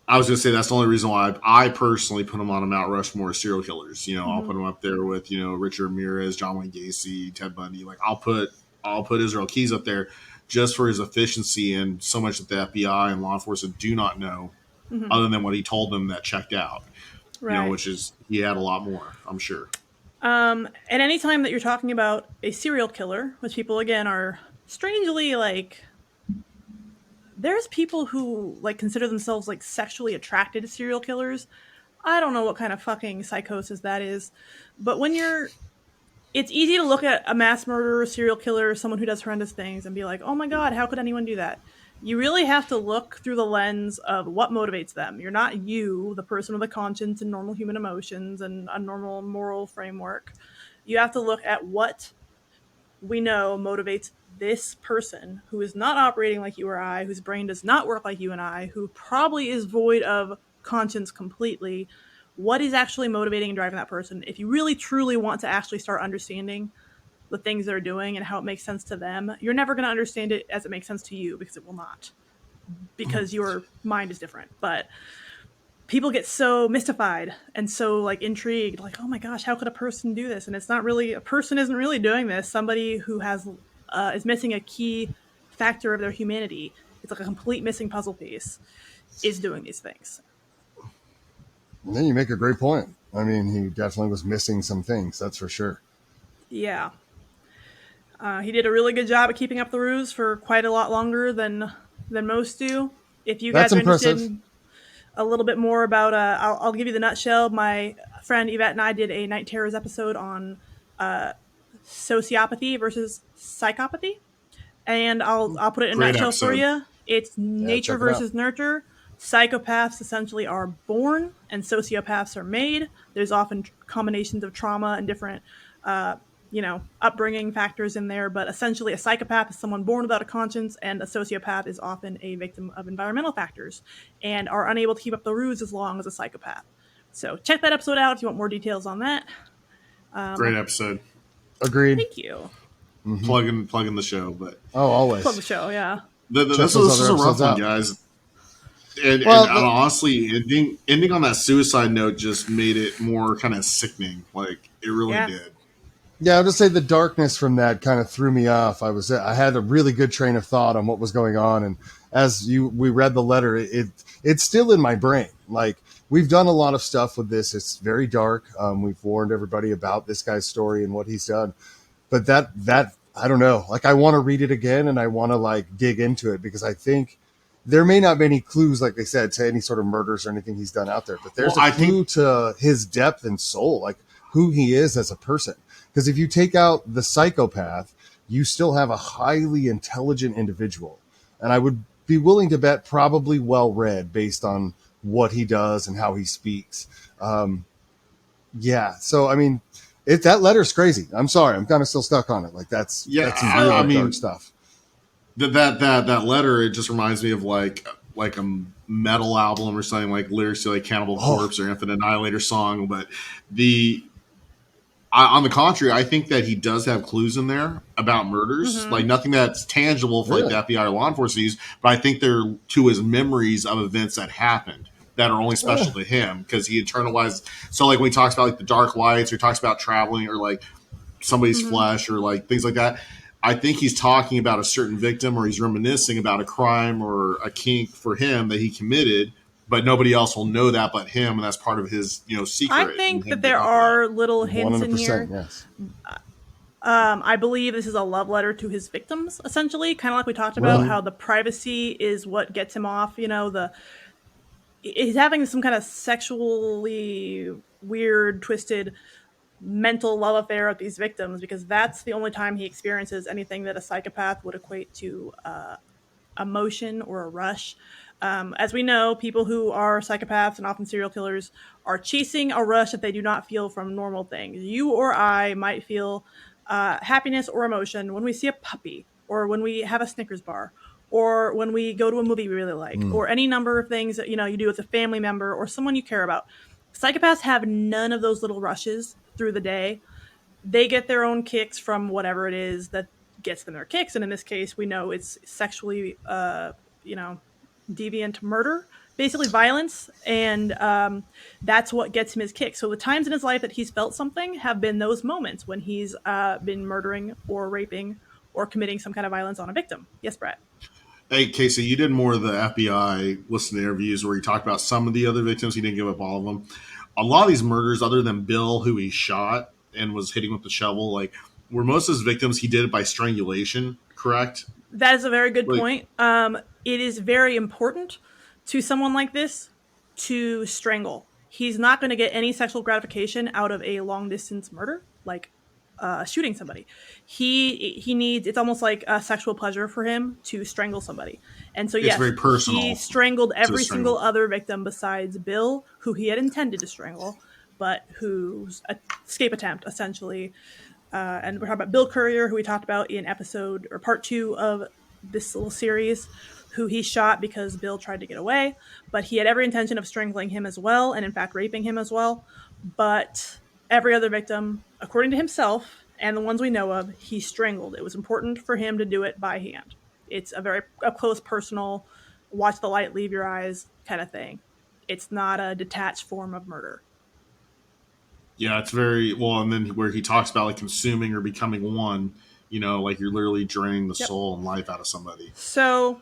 [SPEAKER 1] I was going to say that's the only reason why I personally put him on a Mount Rushmore of serial killers. I'll put him up there with Richard Ramirez, John Wayne Gacy, Ted Bundy. Like I'll put Israel Keys up there just for his efficiency and so much that the FBI and law enforcement do not know, other than what he told them that checked out.
[SPEAKER 2] Right.
[SPEAKER 1] Which is, he had a lot more, I'm sure.
[SPEAKER 2] And any time that you're talking about a serial killer, which people, again, are strangely like, there's people who like consider themselves like sexually attracted to serial killers. I don't know what kind of fucking psychosis that is, but it's easy to look at a mass murderer, serial killer, someone who does horrendous things and be like, oh my God, how could anyone do that? You really have to look through the lens of what motivates them. You're not the person with a conscience and normal human emotions and a normal moral framework. You have to look at what we know motivates this person who is not operating like you or I, whose brain does not work like you and I, who probably is void of conscience completely. What is actually motivating and driving that person? If you really truly want to actually start understanding the things they're doing and how it makes sense to them, you're never going to understand it as it makes sense to you, because it will not, because your mind is different. But people get so mystified and so like intrigued, like, oh my gosh, how could a person do this? And it's not really, a person isn't really doing this. Somebody who has is missing a key factor of their humanity, it's like a complete missing puzzle piece, is doing these things.
[SPEAKER 3] And then you make a great point. I mean, he definitely was missing some things, that's for sure.
[SPEAKER 2] Yeah. He did a really good job at keeping up the ruse for quite a lot longer than most do. If you guys are interested in a little bit more about, I'll give you the nutshell. My friend Yvette and I did a Night Terrors episode on sociopathy versus psychopathy, and I'll put it in a nutshell for you. It's nature versus nurture. Psychopaths essentially are born, and sociopaths are made. There's often combinations of trauma and different upbringing factors in there, but essentially a psychopath is someone born without a conscience, and a sociopath is often a victim of environmental factors and are unable to keep up the ruse as long as a psychopath. So check that episode out if you want more details on that.
[SPEAKER 1] Great episode.
[SPEAKER 3] Agreed.
[SPEAKER 2] Thank you.
[SPEAKER 1] Mm-hmm. Plugging the show, but
[SPEAKER 3] always
[SPEAKER 2] plug the show. Yeah.
[SPEAKER 1] This is a rough one, guys. And honestly, ending on that suicide note just made it more kind of sickening. Like it really did.
[SPEAKER 3] Yeah, I'll just say the darkness from that kind of threw me off. I had a really good train of thought on what was going on, and as we read the letter, it's still in my brain. Like we've done a lot of stuff with this. It's very dark. We've warned everybody about this guy's story and what he's done, but that I don't know. Like I want to read it again, and I want to like dig into it, because I think there may not be any clues, like they said, to any sort of murders or anything he's done out there, but there's a clue to his depth and soul, like who he is as a person. Because if you take out the psychopath, you still have a highly intelligent individual. And I would be willing to bet probably well-read based on what he does and how he speaks. So, I mean, that letter's crazy. I'm sorry. I'm kind of still stuck on it. Like, that's some dark stuff.
[SPEAKER 1] That letter, it just reminds me of like a metal album or something, like lyrics to like Cannibal Corpse or Infinite Annihilator song. But on the contrary, I think that he does have clues in there about murders, like nothing that's tangible for like the FBI or law enforcement use, but I think they're to his memories of events that happened that are only special to him, because he internalized. So like when he talks about like the dark lights, or he talks about traveling, or like somebody's flesh, or like things like that, I think he's talking about a certain victim, or he's reminiscing about a crime or a kink for him that he committed but nobody else will know that but him, and that's part of his secret.
[SPEAKER 2] I think
[SPEAKER 1] and him
[SPEAKER 2] that there
[SPEAKER 1] getting off
[SPEAKER 2] are little hints in
[SPEAKER 3] 100%,
[SPEAKER 2] here.
[SPEAKER 3] yes.
[SPEAKER 2] I believe this is a love letter to his victims, essentially, kind of like we talked about, how the privacy is what gets him off. He's having some kind of sexually weird, twisted mental love affair with these victims because that's the only time he experiences anything that a psychopath would equate to emotion or a rush. As we know, people who are psychopaths and often serial killers are chasing a rush that they do not feel from normal things. You or I might feel happiness or emotion when we see a puppy, or when we have a Snickers bar, or when we go to a movie we really like, or any number of things that you do with a family member or someone you care about. Psychopaths have none of those little rushes through the day. They get their own kicks from whatever it is that gets them their kicks, and in this case, we know it's sexually, deviant murder, basically violence, and that's what gets him his kick. So the times in his life that he's felt something have been those moments when he's been murdering or raping or committing some kind of violence on a victim. Yes, Bret.
[SPEAKER 1] Hey, Casey, you did more of the FBI listening interviews where he talked about some of the other victims. He didn't give up all of them. A lot of these murders, other than Bill, who he shot and was hitting with the shovel, were most of his victims, he did it by strangulation, correct?
[SPEAKER 2] That is a very good point. It is very important to someone like this to strangle. He's not going to get any sexual gratification out of a long distance murder, like shooting somebody. He needs, it's almost like a sexual pleasure for him to strangle somebody. And so,
[SPEAKER 1] It's very personal
[SPEAKER 2] he strangled every
[SPEAKER 1] strangle.
[SPEAKER 2] single other victim besides Bill, who he had intended to strangle, but whose escape attempt, essentially. And we're talking about Bill Courier, who we talked about in episode or part 2 of this little series, who he shot because Bill tried to get away, but he had every intention of strangling him as well, and in fact raping him as well. But every other victim, according to himself and the ones we know of, he strangled. It was important for him to do it by hand. It's a very up close, personal, watch the light leave your eyes kind of thing. It's not a detached form of murder.
[SPEAKER 1] Yeah, it's very well. And then where he talks about consuming or becoming one, like you're literally draining the soul and life out of somebody.
[SPEAKER 2] So,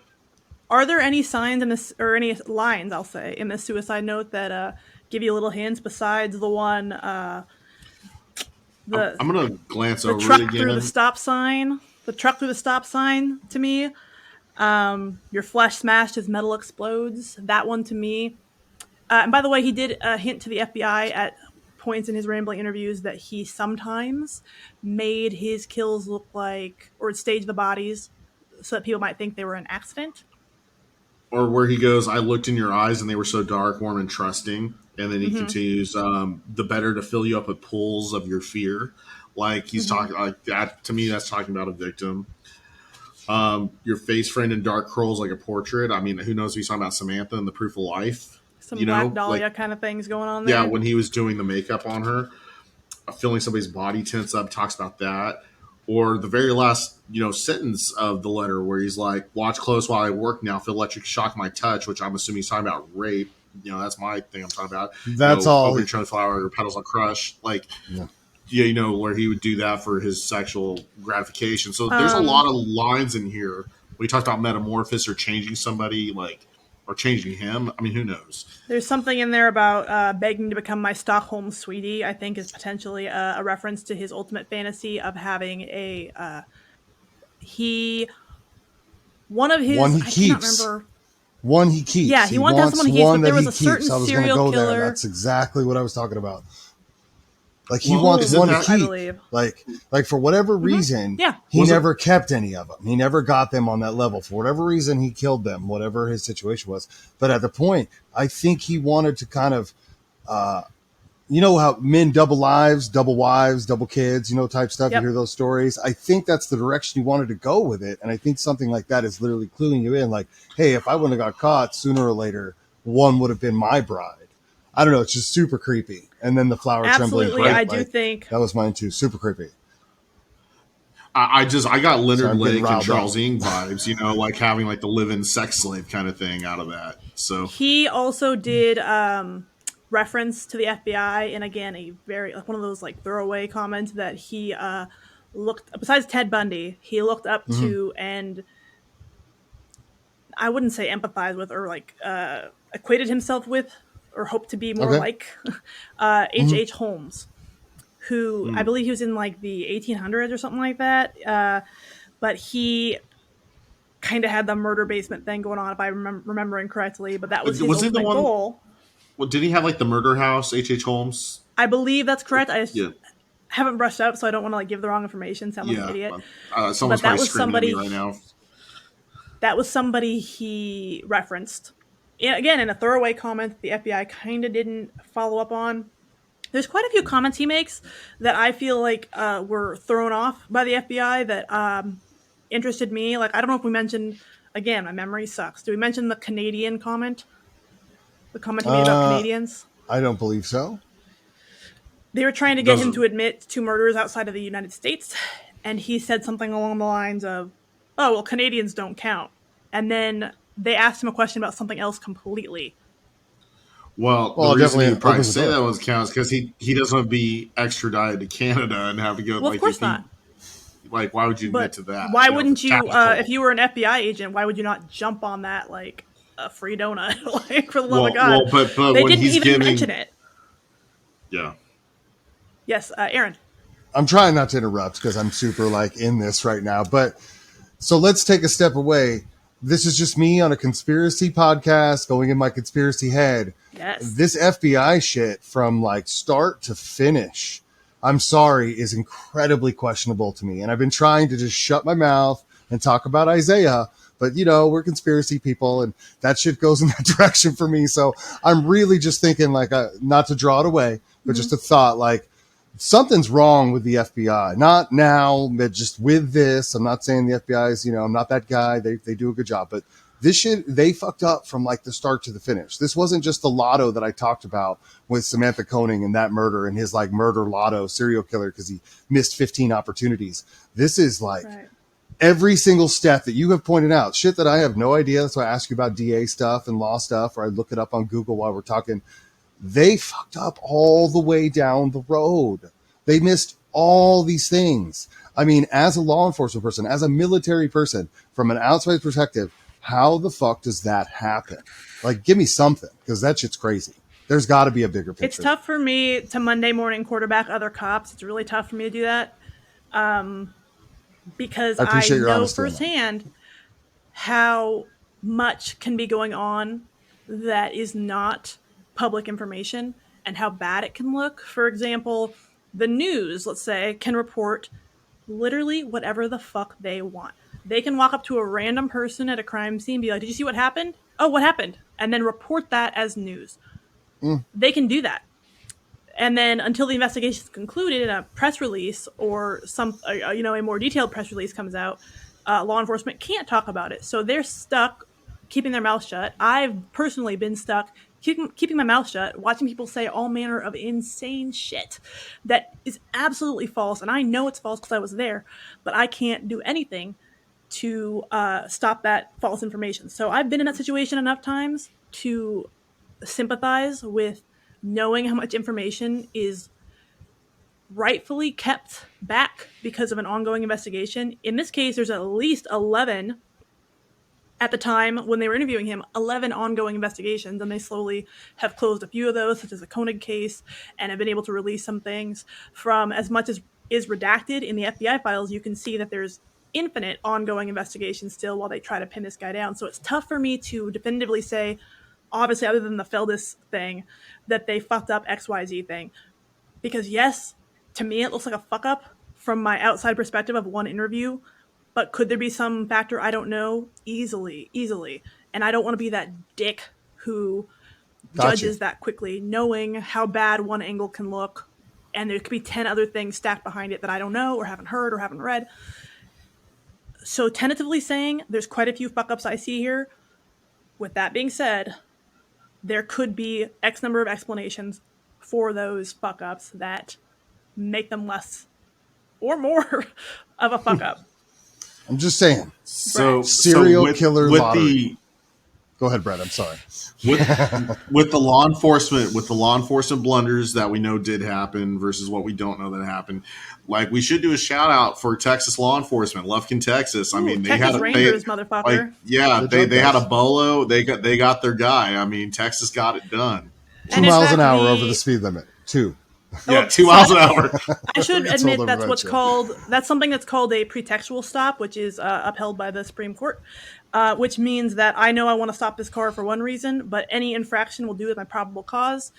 [SPEAKER 2] are there any signs in this, or any lines, I'll say, in this suicide note that give you little hints besides the one,
[SPEAKER 1] I'm going to glance
[SPEAKER 2] the
[SPEAKER 1] over
[SPEAKER 2] truck
[SPEAKER 1] it again.
[SPEAKER 2] through the stop sign? The truck through the stop sign, to me. Your flesh smashed, his metal explodes. That one, to me. And by the way, he did hint to the FBI at points in his rambling interviews that he sometimes made his kills look like, or stage the bodies so that people might think they were an accident.
[SPEAKER 1] Or where he goes, I looked in your eyes and they were so dark, warm, and trusting. And then he continues, the better to fill you up with pools of your fear. Like he's talking like that. To me, that's talking about a victim. Your face framed in dark curls like a portrait. I mean, who knows if he's talking about Samantha and the proof of life.
[SPEAKER 2] Some Black Dahlia kind of things going on there.
[SPEAKER 1] Yeah, when he was doing the makeup on her, feeling somebody's body tense up, talks about that. Or the very last, sentence of the letter where he's like, watch close while I work now, feel electric shock my touch, which I'm assuming he's talking about rape. That's my thing I'm talking about.
[SPEAKER 3] That's all.
[SPEAKER 1] Open your flower, your petals will crush. Where he would do that for his sexual gratification. So there's a lot of lines in here. We talked about metamorphosis or changing somebody, or changing him. I mean, who knows? There's
[SPEAKER 2] something in there about begging to become my Stockholm sweetie, I think is potentially a reference to his ultimate fantasy of having one he keeps. Yeah, he wants to have someone he keeps, but there was a certain serial killer.
[SPEAKER 3] There. That's exactly what I was talking about. Like he wants one to keep. Like for whatever reason, he never kept any of them. He never got them on that level. For whatever reason, he killed them, whatever his situation was. But at the point, I think he wanted to kind of, how men double lives, double wives, double kids, type stuff. You hear those stories. I think that's the direction he wanted to go with it. And I think something like that is literally cluing you in. Like, hey, if I wouldn't have got caught, sooner or later, one would have been my bride. I don't know. It's just super creepy. And then the flower trembling.
[SPEAKER 2] Absolutely, I do think
[SPEAKER 3] that was mine too. Super creepy.
[SPEAKER 1] I got Leonard Lake and Charles Ng vibes, like having the live-in sex slave kind of thing out of that. So
[SPEAKER 2] he also did reference to the FBI, and again, a very one of those throwaway comments that he looked, besides Ted Bundy, he looked up to and I wouldn't say empathize with or like equated himself with or hoped to be more
[SPEAKER 3] Okay.
[SPEAKER 2] like H.H. Holmes, who I believe he was in like the 1800s or something like that. But he kind of had the murder basement thing going on, if I'm remembering correctly. But that was his
[SPEAKER 1] Was he the
[SPEAKER 2] ultimate
[SPEAKER 1] one?
[SPEAKER 2] goal.
[SPEAKER 1] Well, did he have like the murder house, H.H. Holmes?
[SPEAKER 2] I believe that's correct. I just
[SPEAKER 1] Yeah,
[SPEAKER 2] haven't brushed up, so I don't want to like give the wrong information, sound like an
[SPEAKER 1] yeah.
[SPEAKER 2] idiot.
[SPEAKER 1] Someone's
[SPEAKER 2] But that
[SPEAKER 1] probably
[SPEAKER 2] was
[SPEAKER 1] screaming at me
[SPEAKER 2] somebody.
[SPEAKER 1] right now.
[SPEAKER 2] That was somebody he referenced. Again, in a throwaway comment, the FBI kind of didn't follow up on. There's quite a few comments he makes that I feel like were thrown off by the FBI that interested me. Like, I don't know if we mentioned, again, my memory sucks. Did we mention the Canadian comment? The comment he made about Canadians?
[SPEAKER 3] I don't believe so.
[SPEAKER 2] They were trying to get him to admit to murders outside of the United States, and he said something along the lines of, "Oh, well, Canadians don't count." And then they asked him a question about something else completely.
[SPEAKER 1] Well, the reason he would probably say that was counts because he doesn't want to be extradited to Canada and have to go.
[SPEAKER 2] Well,
[SPEAKER 1] like,
[SPEAKER 2] of course not.
[SPEAKER 1] Like, why would you admit to that?
[SPEAKER 2] Why wouldn't you? If you were an FBI agent, why would you not jump on that like a free donut? Like, for the love of God!
[SPEAKER 1] Well, but
[SPEAKER 2] they
[SPEAKER 1] when
[SPEAKER 2] didn't
[SPEAKER 1] he's
[SPEAKER 2] even mention it.
[SPEAKER 1] Yeah.
[SPEAKER 2] Yes, A-aron.
[SPEAKER 3] I'm trying not to interrupt because I'm super like in this right now. But so let's take a step away. This is just me on a conspiracy podcast going in my conspiracy head.
[SPEAKER 2] Yes.
[SPEAKER 3] This FBI shit from like start to finish, I'm sorry, is incredibly questionable to me. And I've been trying to just shut my mouth and talk about Isaiah. But, you know, we're conspiracy people and that shit goes in that direction for me. So I'm really just thinking like, not to draw it away, but just a thought like, something's wrong with the FBI. Not now, but just with this. I'm not saying the FBI is, I'm not that guy. They do a good job. But this shit, they fucked up from like the start to the finish. This wasn't just the lotto that I talked about with Samantha Koenig and that murder and his like murder lotto serial killer because he missed 15 opportunities. This is like every single step that you have pointed out. Shit that I have no idea. That's why I ask you about DA stuff and law stuff, or I look it up on Google while we're talking. They fucked up all the way down the road. They missed all these things. I mean, as a law enforcement person, as a military person, from an outside perspective, how the fuck does that happen? Like, give me something, because that shit's crazy. There's got to be a bigger picture.
[SPEAKER 2] It's tough for me to Monday morning quarterback other cops. It's really tough for me to do that because I know firsthand how much can be going on that is not public information and how bad it can look. For example, the news, let's say, can report literally whatever the fuck they want. They can walk up to a random person at a crime scene and be like, "Did you see what happened? Oh, what happened?" And then report that as news. They can do that. And then until the investigation is concluded and a press release or a more detailed press release comes out, law enforcement can't talk about it. So they're stuck keeping their mouth shut. I've personally been stuck keeping my mouth shut, watching people say all manner of insane shit that is absolutely false. And I know it's false because I was there, but I can't do anything to stop that false information. So I've been in that situation enough times to sympathize with knowing how much information is rightfully kept back because of an ongoing investigation. In this case, there's at least 11 at the time when they were interviewing him, 11 ongoing investigations, and they slowly have closed a few of those, such as the Koenig case, and have been able to release some things. From as much as is redacted in the FBI files, you can see that there's infinite ongoing investigations still while they try to pin this guy down. So it's tough for me to definitively say, obviously, other than the Feldis thing, that they fucked up XYZ thing. Because yes, to me, it looks like a fuck up from my outside perspective of one interview. But could there be some factor? I don't know. Easily. And I don't want to be that dick who judges that quickly, knowing how bad one angle can look. And there could be 10 other things stacked behind it that I don't know or haven't heard or haven't read. So tentatively saying there's quite a few fuck ups I see here. With that being said, there could be X number of explanations for those fuck ups that make them less or more of a fuck up.
[SPEAKER 3] I'm just saying.
[SPEAKER 1] So
[SPEAKER 3] serial killer
[SPEAKER 1] with
[SPEAKER 3] lottery. Go ahead, Brett. I'm sorry.
[SPEAKER 1] With the law enforcement blunders that we know did happen versus what we don't know that happened. Like, we should do a shout out for Texas law enforcement, Lufkin, Texas. I
[SPEAKER 2] Ooh,
[SPEAKER 1] mean, they
[SPEAKER 2] Texas
[SPEAKER 1] had
[SPEAKER 2] Rangers, motherfucker.
[SPEAKER 1] they had a bolo. They got their guy. I mean, Texas got it done.
[SPEAKER 3] 2 miles an hour over the speed limit. 2.
[SPEAKER 1] Yeah, 2 miles an hour.
[SPEAKER 2] I should admit that's something that's called a pretextual stop, which is upheld by the Supreme Court, which means that I know I want to stop this car for one reason, but any infraction will do with my probable cause.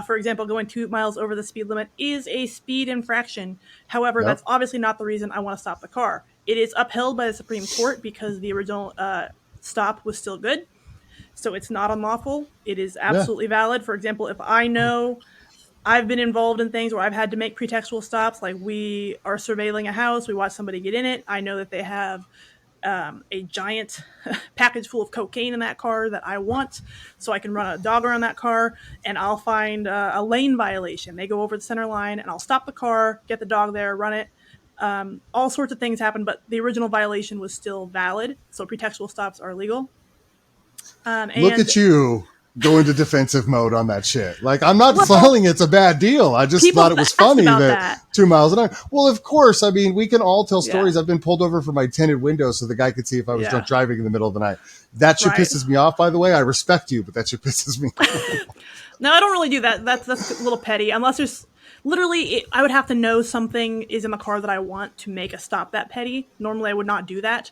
[SPEAKER 2] For example, going 2 miles over the speed limit is a speed infraction. However, that's obviously not the reason I want to stop the car. It is upheld by the Supreme Court because the original stop was still good. So it's not unlawful. It is absolutely valid. For example, if I know I've been involved in things where I've had to make pretextual stops, like we are surveilling a house, we watch somebody get in it. I know that they have a giant package full of cocaine in that car that I want, so I can run a dog around that car, and I'll find a lane violation. They go over the center line, and I'll stop the car, get the dog there, run it. All sorts of things happen, but the original violation was still valid, so pretextual stops are legal.
[SPEAKER 3] Look at you go into defensive mode on that shit. Like, I'm not saying it's a bad deal. I just thought it was funny that 2 miles an hour. Well, of course. I mean, we can all tell stories. I've been pulled over for my tinted windows so the guy could see if I was drunk driving in the middle of the night. That shit pisses me off, by the way. I respect you, but that shit pisses me off.
[SPEAKER 2] No, I don't really do that. That's a little petty. Unless there's literally, I would have to know something is in the car that I want to make a stop that petty. Normally, I would not do that.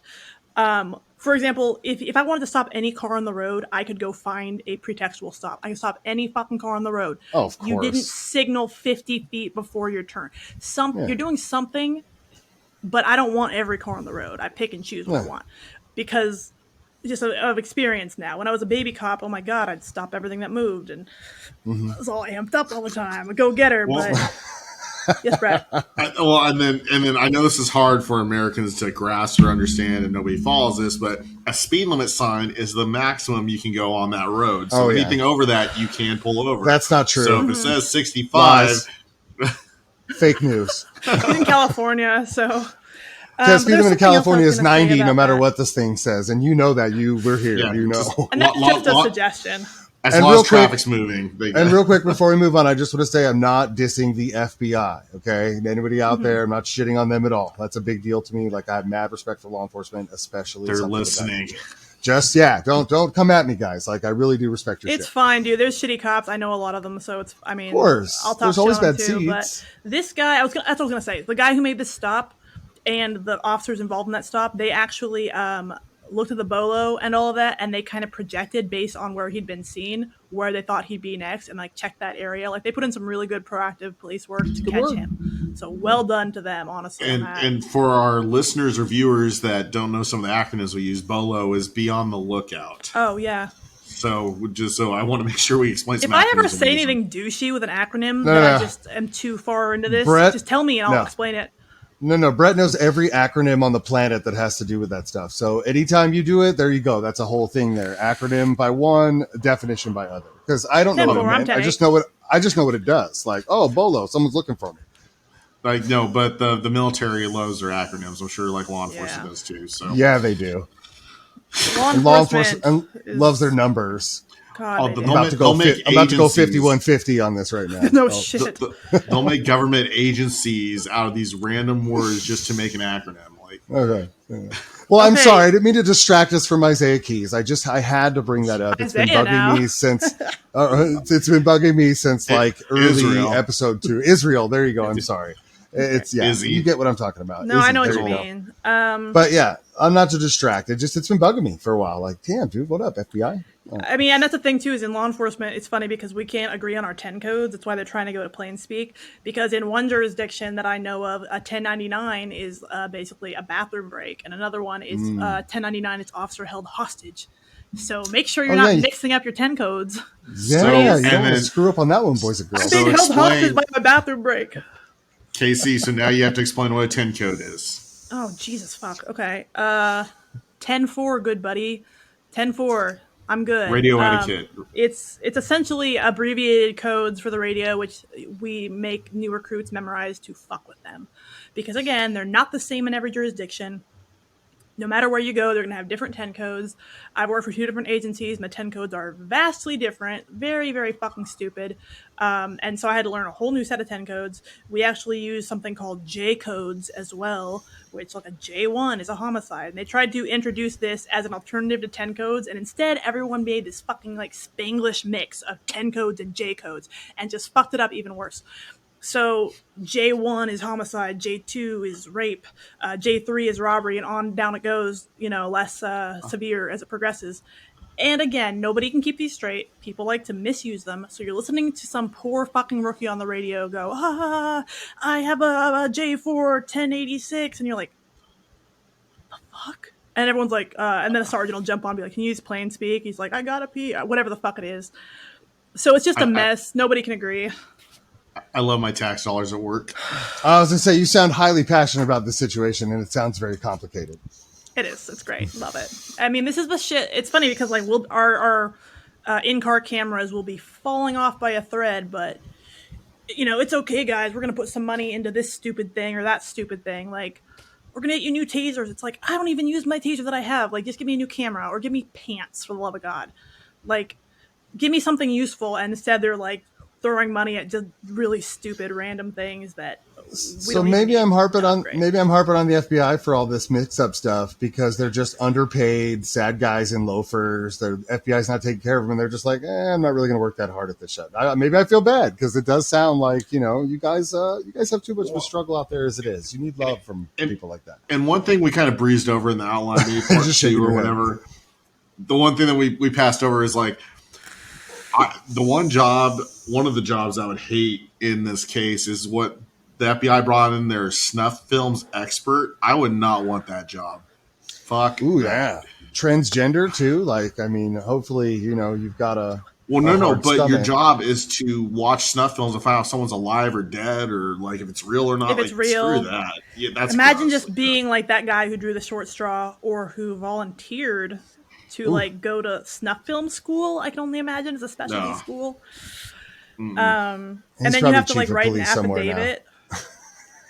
[SPEAKER 2] For example, if I wanted to stop any car on the road, I could go find a pretextual stop. I can stop any fucking car on the road.
[SPEAKER 3] Oh, of course.
[SPEAKER 2] You didn't signal 50 feet before your turn. You're doing something, but I don't want every car on the road. I pick and choose what I want. Because just of experience now. When I was a baby cop, oh my God, I'd stop everything that moved. And I was all amped up all the time. A go-getter, but... Yes, Brett.
[SPEAKER 1] And then I know this is hard for Americans to grasp or understand, and nobody follows this, but a speed limit sign is the maximum you can go on that road. So anything over that, you can pull over.
[SPEAKER 3] That's not true.
[SPEAKER 1] So if it says 65,
[SPEAKER 3] fake news.
[SPEAKER 2] He's in California, so.
[SPEAKER 3] The speed limit in California is 90, no matter what this thing says, and you know that. We're here. You know.
[SPEAKER 2] And that's just a suggestion.
[SPEAKER 1] As long as traffic's moving.
[SPEAKER 3] And real quick, before we move on, I just want to say I'm not dissing the FBI, okay? Anybody out there, I'm not shitting on them at all. That's a big deal to me. Like, I have mad respect for law enforcement, especially.
[SPEAKER 1] They're listening.
[SPEAKER 3] Just, don't come at me, guys. Like, I really do respect your shit.
[SPEAKER 2] It's fine, dude. There's shitty cops. I know a lot of them, so it's, I mean.
[SPEAKER 3] Of course.
[SPEAKER 2] I'll talk
[SPEAKER 3] There's always bad
[SPEAKER 2] too,
[SPEAKER 3] seats.
[SPEAKER 2] But this guy, that's what I was going to say. The guy who made this stop and the officers involved in that stop, they actually looked at the bolo and all of that, and they kind of projected based on where he'd been seen, where they thought he'd be next, and like checked that area. Like, they put in some really good proactive police work to catch him. So well done to them, honestly.
[SPEAKER 1] And for our listeners or viewers that don't know some of the acronyms we use, BOLO is be on the lookout.
[SPEAKER 2] Oh yeah.
[SPEAKER 1] So I want to make sure we explain some.
[SPEAKER 2] If I ever say anything douchey with an acronym that I just am too far into this,
[SPEAKER 3] Bret,
[SPEAKER 2] just tell me and I'll explain it.
[SPEAKER 3] No. Brett knows every acronym on the planet that has to do with that stuff. So anytime you do it, there you go. That's a whole thing there. Acronym by one, definition by other. Because I don't know what it meant. I just know what it does. Like, oh, BOLO, someone's looking for me.
[SPEAKER 1] Like, no, but the military loves their acronyms. I'm sure like law enforcement does too. So
[SPEAKER 3] yeah, they do.
[SPEAKER 2] Law enforcement
[SPEAKER 3] loves their numbers.
[SPEAKER 2] God,
[SPEAKER 3] I'm about to go 5150 on this right now.
[SPEAKER 2] No shit.
[SPEAKER 1] They'll make government agencies out of these random words just to make an acronym. Like,
[SPEAKER 3] okay. Well, I'm sorry. I didn't mean to distract us from Isaiah Keys. I had to bring that up. It's been bugging me since. It's been bugging me since like early episode 2. Israel. There you go. I'm sorry. It's you get what I'm talking about.
[SPEAKER 2] No, I know what you mean.
[SPEAKER 3] But yeah, I'm not to distract. It's been bugging me for a while. Like, damn, dude, what up, FBI? Oh.
[SPEAKER 2] I mean, and that's the thing too, is in law enforcement, it's funny because we can't agree on our 10 codes. That's why they're trying to go to plain speak. Because in one jurisdiction that I know of, a 1099 is basically a bathroom break, and another one is 1099 is officer held hostage. So make sure you're not mixing up your 10 codes.
[SPEAKER 3] Yeah, you don't want to screw up on that one, boys and girls.
[SPEAKER 2] I'm being held hostage by my bathroom break.
[SPEAKER 1] Casey, so now you have to explain what a 10 code is.
[SPEAKER 2] Oh, Jesus, fuck. Okay. 10-4, good buddy. 10-4. I'm good.
[SPEAKER 1] Radio etiquette.
[SPEAKER 2] It's essentially abbreviated codes for the radio, which we make new recruits memorize to fuck with them. Because, again, they're not the same in every jurisdiction. No matter where you go, they're going to have different 10 codes. I've worked for 2 different agencies. My 10 codes are vastly different. Very, very fucking stupid. And so I had to learn a whole new set of 10 codes. We actually use something called J codes as well, which like a J1 is a homicide. And they tried to introduce this as an alternative to 10 codes. And instead, everyone made this fucking like Spanglish mix of 10 codes and J codes and just fucked it up even worse. So J1 is homicide, J2 is rape, J3 is robbery, and on down it goes, less severe as it progresses. And again, nobody can keep these straight. People like to misuse them. So you're listening to some poor fucking rookie on the radio go, I have a J4 1086. And you're like, the fuck? And everyone's like, and then a sergeant will jump on and be like, can you use plain speak? He's like, I gotta pee, whatever the fuck it is. So it's just a mess. Nobody can agree.
[SPEAKER 1] I love my tax dollars at work.
[SPEAKER 3] I was going to say, you sound highly passionate about this situation, and it sounds very complicated.
[SPEAKER 2] It is. It's great. Love it. I mean, this is the shit. It's funny because like our in-car cameras will be falling off by a thread, but it's okay, guys. We're going to put some money into this stupid thing or that stupid thing. Like, we're going to get you new tasers. It's like, I don't even use my taser that I have. Like, just give me a new camera or give me pants, for the love of God. Like, give me something useful. And instead they're like, throwing money at just really stupid random things that
[SPEAKER 3] maybe I'm harping on the FBI for all this mix-up stuff because they're just underpaid sad guys in loafers. The FBI's not taking care of them, and they're just like, I'm not really going to work that hard at this shit. Maybe I feel bad because it does sound like you guys have too much of a struggle out there as it is. You need love from people like that.
[SPEAKER 1] And one thing we kind of breezed over in the outline, maybe part two or whatever. The one thing that we passed over is like one of the jobs I would hate in this case is what the FBI brought in their snuff films expert. I would not want that job. Fuck.
[SPEAKER 3] Ooh, yeah. Transgender too. Like, I mean, hopefully, you've got a.
[SPEAKER 1] Well, no, but stomach. Your job is to watch snuff films and find out if someone's alive or dead or like if it's real or not.
[SPEAKER 2] If it's real,
[SPEAKER 1] screw that. Yeah, that's
[SPEAKER 2] imagine
[SPEAKER 1] gross.
[SPEAKER 2] just being like that guy who drew the short straw or who volunteered to like go to snuff film school. I can only imagine it's a specialty school. And then you have to like write an affidavit.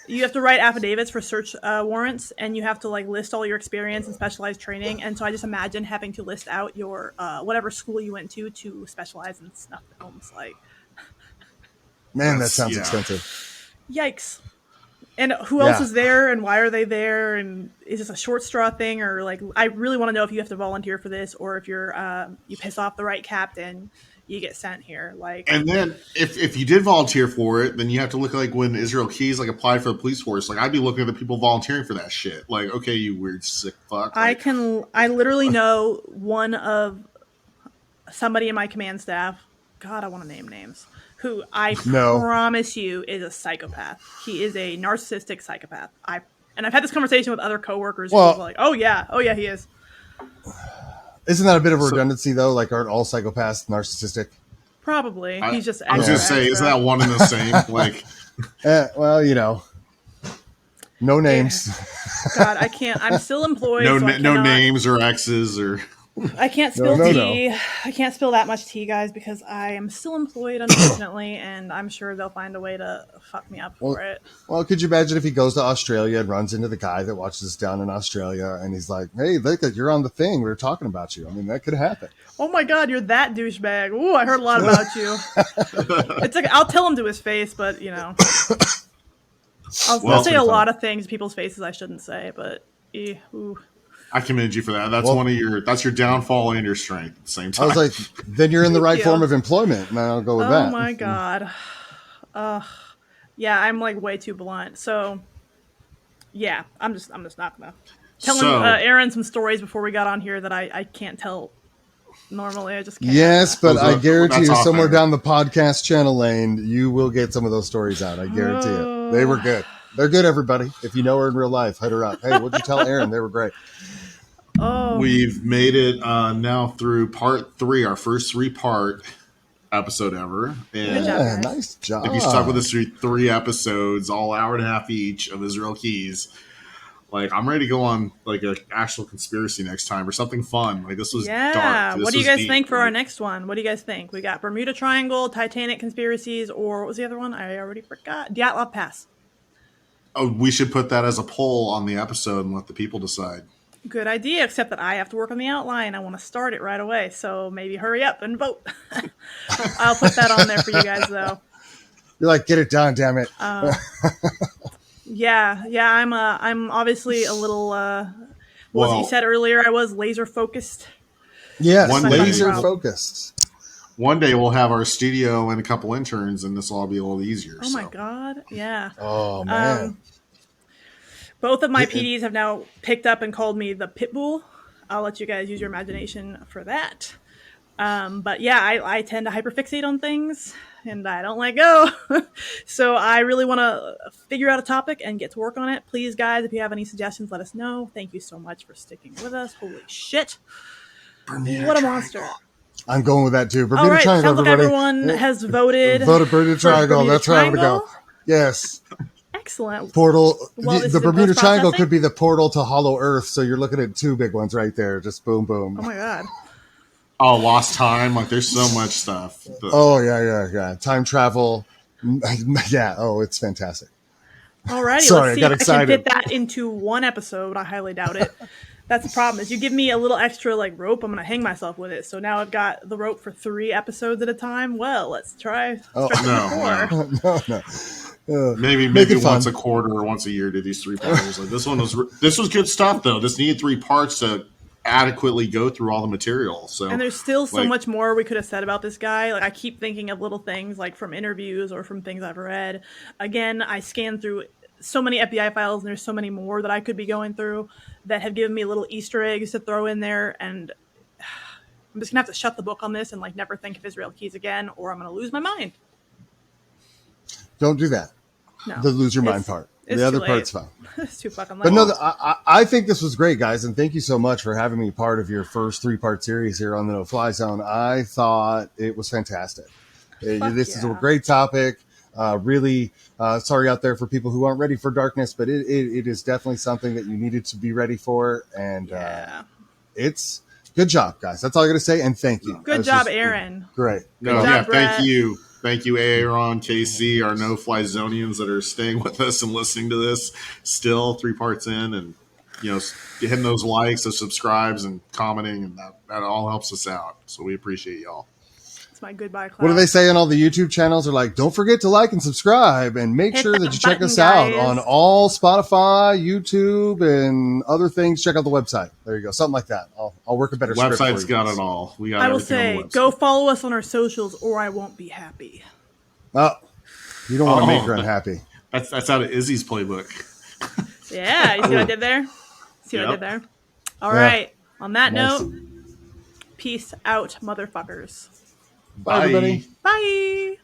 [SPEAKER 2] You have to write affidavits for search warrants, and you have to like list all your experience and specialized training. And so I just imagine having to list out your whatever school you went to specialize in snuff films. Like,
[SPEAKER 3] man, that sounds expensive.
[SPEAKER 2] Yikes! And who else is there, and why are they there? And is this a short straw thing, or like I really want to know if you have to volunteer for this, or if you're you piss off the right captain. You get sent here, like.
[SPEAKER 1] And then if you did volunteer for it, then you have to look like when Israel Keys like applied for the police force. Like I'd be looking at the people volunteering for that shit. Like, okay, you weird sick fuck. Like,
[SPEAKER 2] I literally know one of somebody in my command staff. God, I want to name names. Who I promise you is a psychopath. He is a narcissistic psychopath. I've had this conversation with other coworkers who are like, oh yeah, he is.
[SPEAKER 3] Isn't that a bit of a redundancy, though? Like, aren't all psychopaths narcissistic?
[SPEAKER 2] Probably. He's just
[SPEAKER 1] I was going to say, isn't that one and the same? Like,
[SPEAKER 3] well, no names.
[SPEAKER 2] God, I can't. I'm still employed.
[SPEAKER 1] No names or X's or...
[SPEAKER 2] I can't spill tea. No. I can't spill that much tea, guys, because I am still employed, unfortunately, and I'm sure they'll find a way to fuck me up for it.
[SPEAKER 3] Well, could you imagine if he goes to Australia and runs into the guy that watches us down in Australia, and he's like, hey, look, you're on the thing. We were talking about you. I mean, that could happen.
[SPEAKER 2] Oh, my God, you're that douchebag. Ooh, I heard a lot about you. It's like, I'll tell him to his face, but, I'll say a lot of things to people's faces I shouldn't say, but, ooh.
[SPEAKER 1] I commend you for that. That's your downfall and your strength at the same time.
[SPEAKER 3] I was like, then you're in the right form of employment, and I'll go with that.
[SPEAKER 2] Oh my God. Yeah, I'm like way too blunt. So yeah, I'm just not gonna tell Aaron some stories before we got on here that I can't tell normally. I just can't.
[SPEAKER 3] Yes, but I guarantee you somewhere down the podcast channel lane, you will get some of those stories out. I guarantee it. They were good. They're good, everybody. If you know her in real life, hit her up. Hey, what'd you tell Aaron? They were great.
[SPEAKER 2] Oh.
[SPEAKER 1] We've made it now through part 3, our first 3-part episode ever. And
[SPEAKER 3] nice job.
[SPEAKER 1] If you stuck with us through 3 episodes, all hour and a half each of Israel Keys, like I'm ready to go on like an actual conspiracy next time or something fun. Like this was dark.
[SPEAKER 2] What do you guys think for our next one? What do you guys think? We got Bermuda Triangle, Titanic conspiracies, or what was the other one? I already forgot. Dyatlov Pass.
[SPEAKER 1] Oh, we should put that as a poll on the episode and let the people decide.
[SPEAKER 2] Good idea, except that I have to work on the outline. I want to start it right away, so maybe hurry up and vote. I'll put that on there for you guys, though.
[SPEAKER 3] You're like, get it done, damn it.
[SPEAKER 2] Yeah. I'm obviously a little. What was it you said earlier? I was laser focused.
[SPEAKER 3] Yes,
[SPEAKER 1] One
[SPEAKER 3] laser
[SPEAKER 1] day-
[SPEAKER 3] focused.
[SPEAKER 1] One day we'll have our studio and a couple interns, and this will all be a little easier.
[SPEAKER 2] Oh my god! Yeah.
[SPEAKER 3] Oh man.
[SPEAKER 2] Both of my PDs have now picked up and called me the Pitbull. I'll let you guys use your imagination for that. But yeah, I tend to hyperfixate on things, and I don't let go. So I really want to figure out a topic and get to work on it. Please, guys, if you have any suggestions, let us know. Thank you so much for sticking with us. Holy shit. What a monster.
[SPEAKER 3] I'm going with that too. Bermuda
[SPEAKER 2] All right,
[SPEAKER 3] Triangle,
[SPEAKER 2] sounds like
[SPEAKER 3] everybody.
[SPEAKER 2] everyone has voted.
[SPEAKER 3] Voted Bermuda Triangle.
[SPEAKER 2] Bermuda
[SPEAKER 3] That's where I'm going to
[SPEAKER 2] Triangle?
[SPEAKER 3] go. Yes.
[SPEAKER 2] Excellent.
[SPEAKER 3] Portal.
[SPEAKER 2] Well, this
[SPEAKER 3] the
[SPEAKER 2] is in
[SPEAKER 3] Bermuda Triangle
[SPEAKER 2] post-processing?
[SPEAKER 3] could be the portal to Hollow Earth. So you're looking at two big ones right there. Just boom, boom.
[SPEAKER 2] Oh my god.
[SPEAKER 1] Oh, Lost Time. Like, there's so much stuff.
[SPEAKER 3] Oh, yeah. Time travel. Yeah. Oh, it's fantastic.
[SPEAKER 2] Alrighty,
[SPEAKER 3] Sorry,
[SPEAKER 2] let's see
[SPEAKER 3] I got
[SPEAKER 2] if I
[SPEAKER 3] excited.
[SPEAKER 2] can fit that into one episode. I highly doubt it. That's the problem, is you give me a little extra like rope, I'm gonna hang myself with it. So now I've got the rope for 3 episodes at a time. Well, let's try.
[SPEAKER 3] Oh, no.
[SPEAKER 1] Maybe once a quarter or once a year to these 3 parts. Like, this was good stuff though. This needed 3 parts to adequately go through all the material. So,
[SPEAKER 2] and there's still so much more we could have said about this guy. Like, I keep thinking of little things like from interviews or from things I've read. Again, I scanned through so many FBI files, and there's so many more that I could be going through that have given me little Easter eggs to throw in there. And I'm just gonna have to shut the book on this and like never think of Israel Keys again, or I'm gonna lose my mind.
[SPEAKER 3] Don't do that.
[SPEAKER 2] No,
[SPEAKER 3] The lose your mind part. The other part's fine.
[SPEAKER 2] It's too fucking late.
[SPEAKER 3] But no, I think this was great, guys, and thank you so much for having me part of your first 3-part series here on the No Fly Zone. I thought it was fantastic. This is a great topic. Really sorry out there for people who aren't ready for darkness, but it is definitely something that you needed to be ready for, and it's good job, guys. That's all I got to say, and thank you.
[SPEAKER 2] Good job, A-aron.
[SPEAKER 3] Great.
[SPEAKER 2] Good job, Bret.
[SPEAKER 1] Thank you, A-aron, KC, our no-fly zonians that are staying with us and listening to this still 3 parts in, and hitting those likes, those subscribes, and commenting, and that all helps us out. So we appreciate y'all.
[SPEAKER 2] It's my goodbye class.
[SPEAKER 3] What do they say on all the YouTube channels? They're like, don't forget to like and subscribe, and make sure that you check us out on all Spotify, YouTube, and other things. Check out the website. There you go. Something like that. I'll work a better script for you.
[SPEAKER 1] Website's got it all. We got
[SPEAKER 2] I will
[SPEAKER 1] everything on
[SPEAKER 2] say,
[SPEAKER 1] the website.
[SPEAKER 2] go follow us on our socials, or I won't be happy.
[SPEAKER 3] Oh, you don't want to make her unhappy.
[SPEAKER 1] That's out of Izzy's playbook.
[SPEAKER 2] Yeah, you see what I did there? See what I did there? All right. On that note, peace out, motherfuckers.
[SPEAKER 3] Bye, everybody.
[SPEAKER 2] Bye.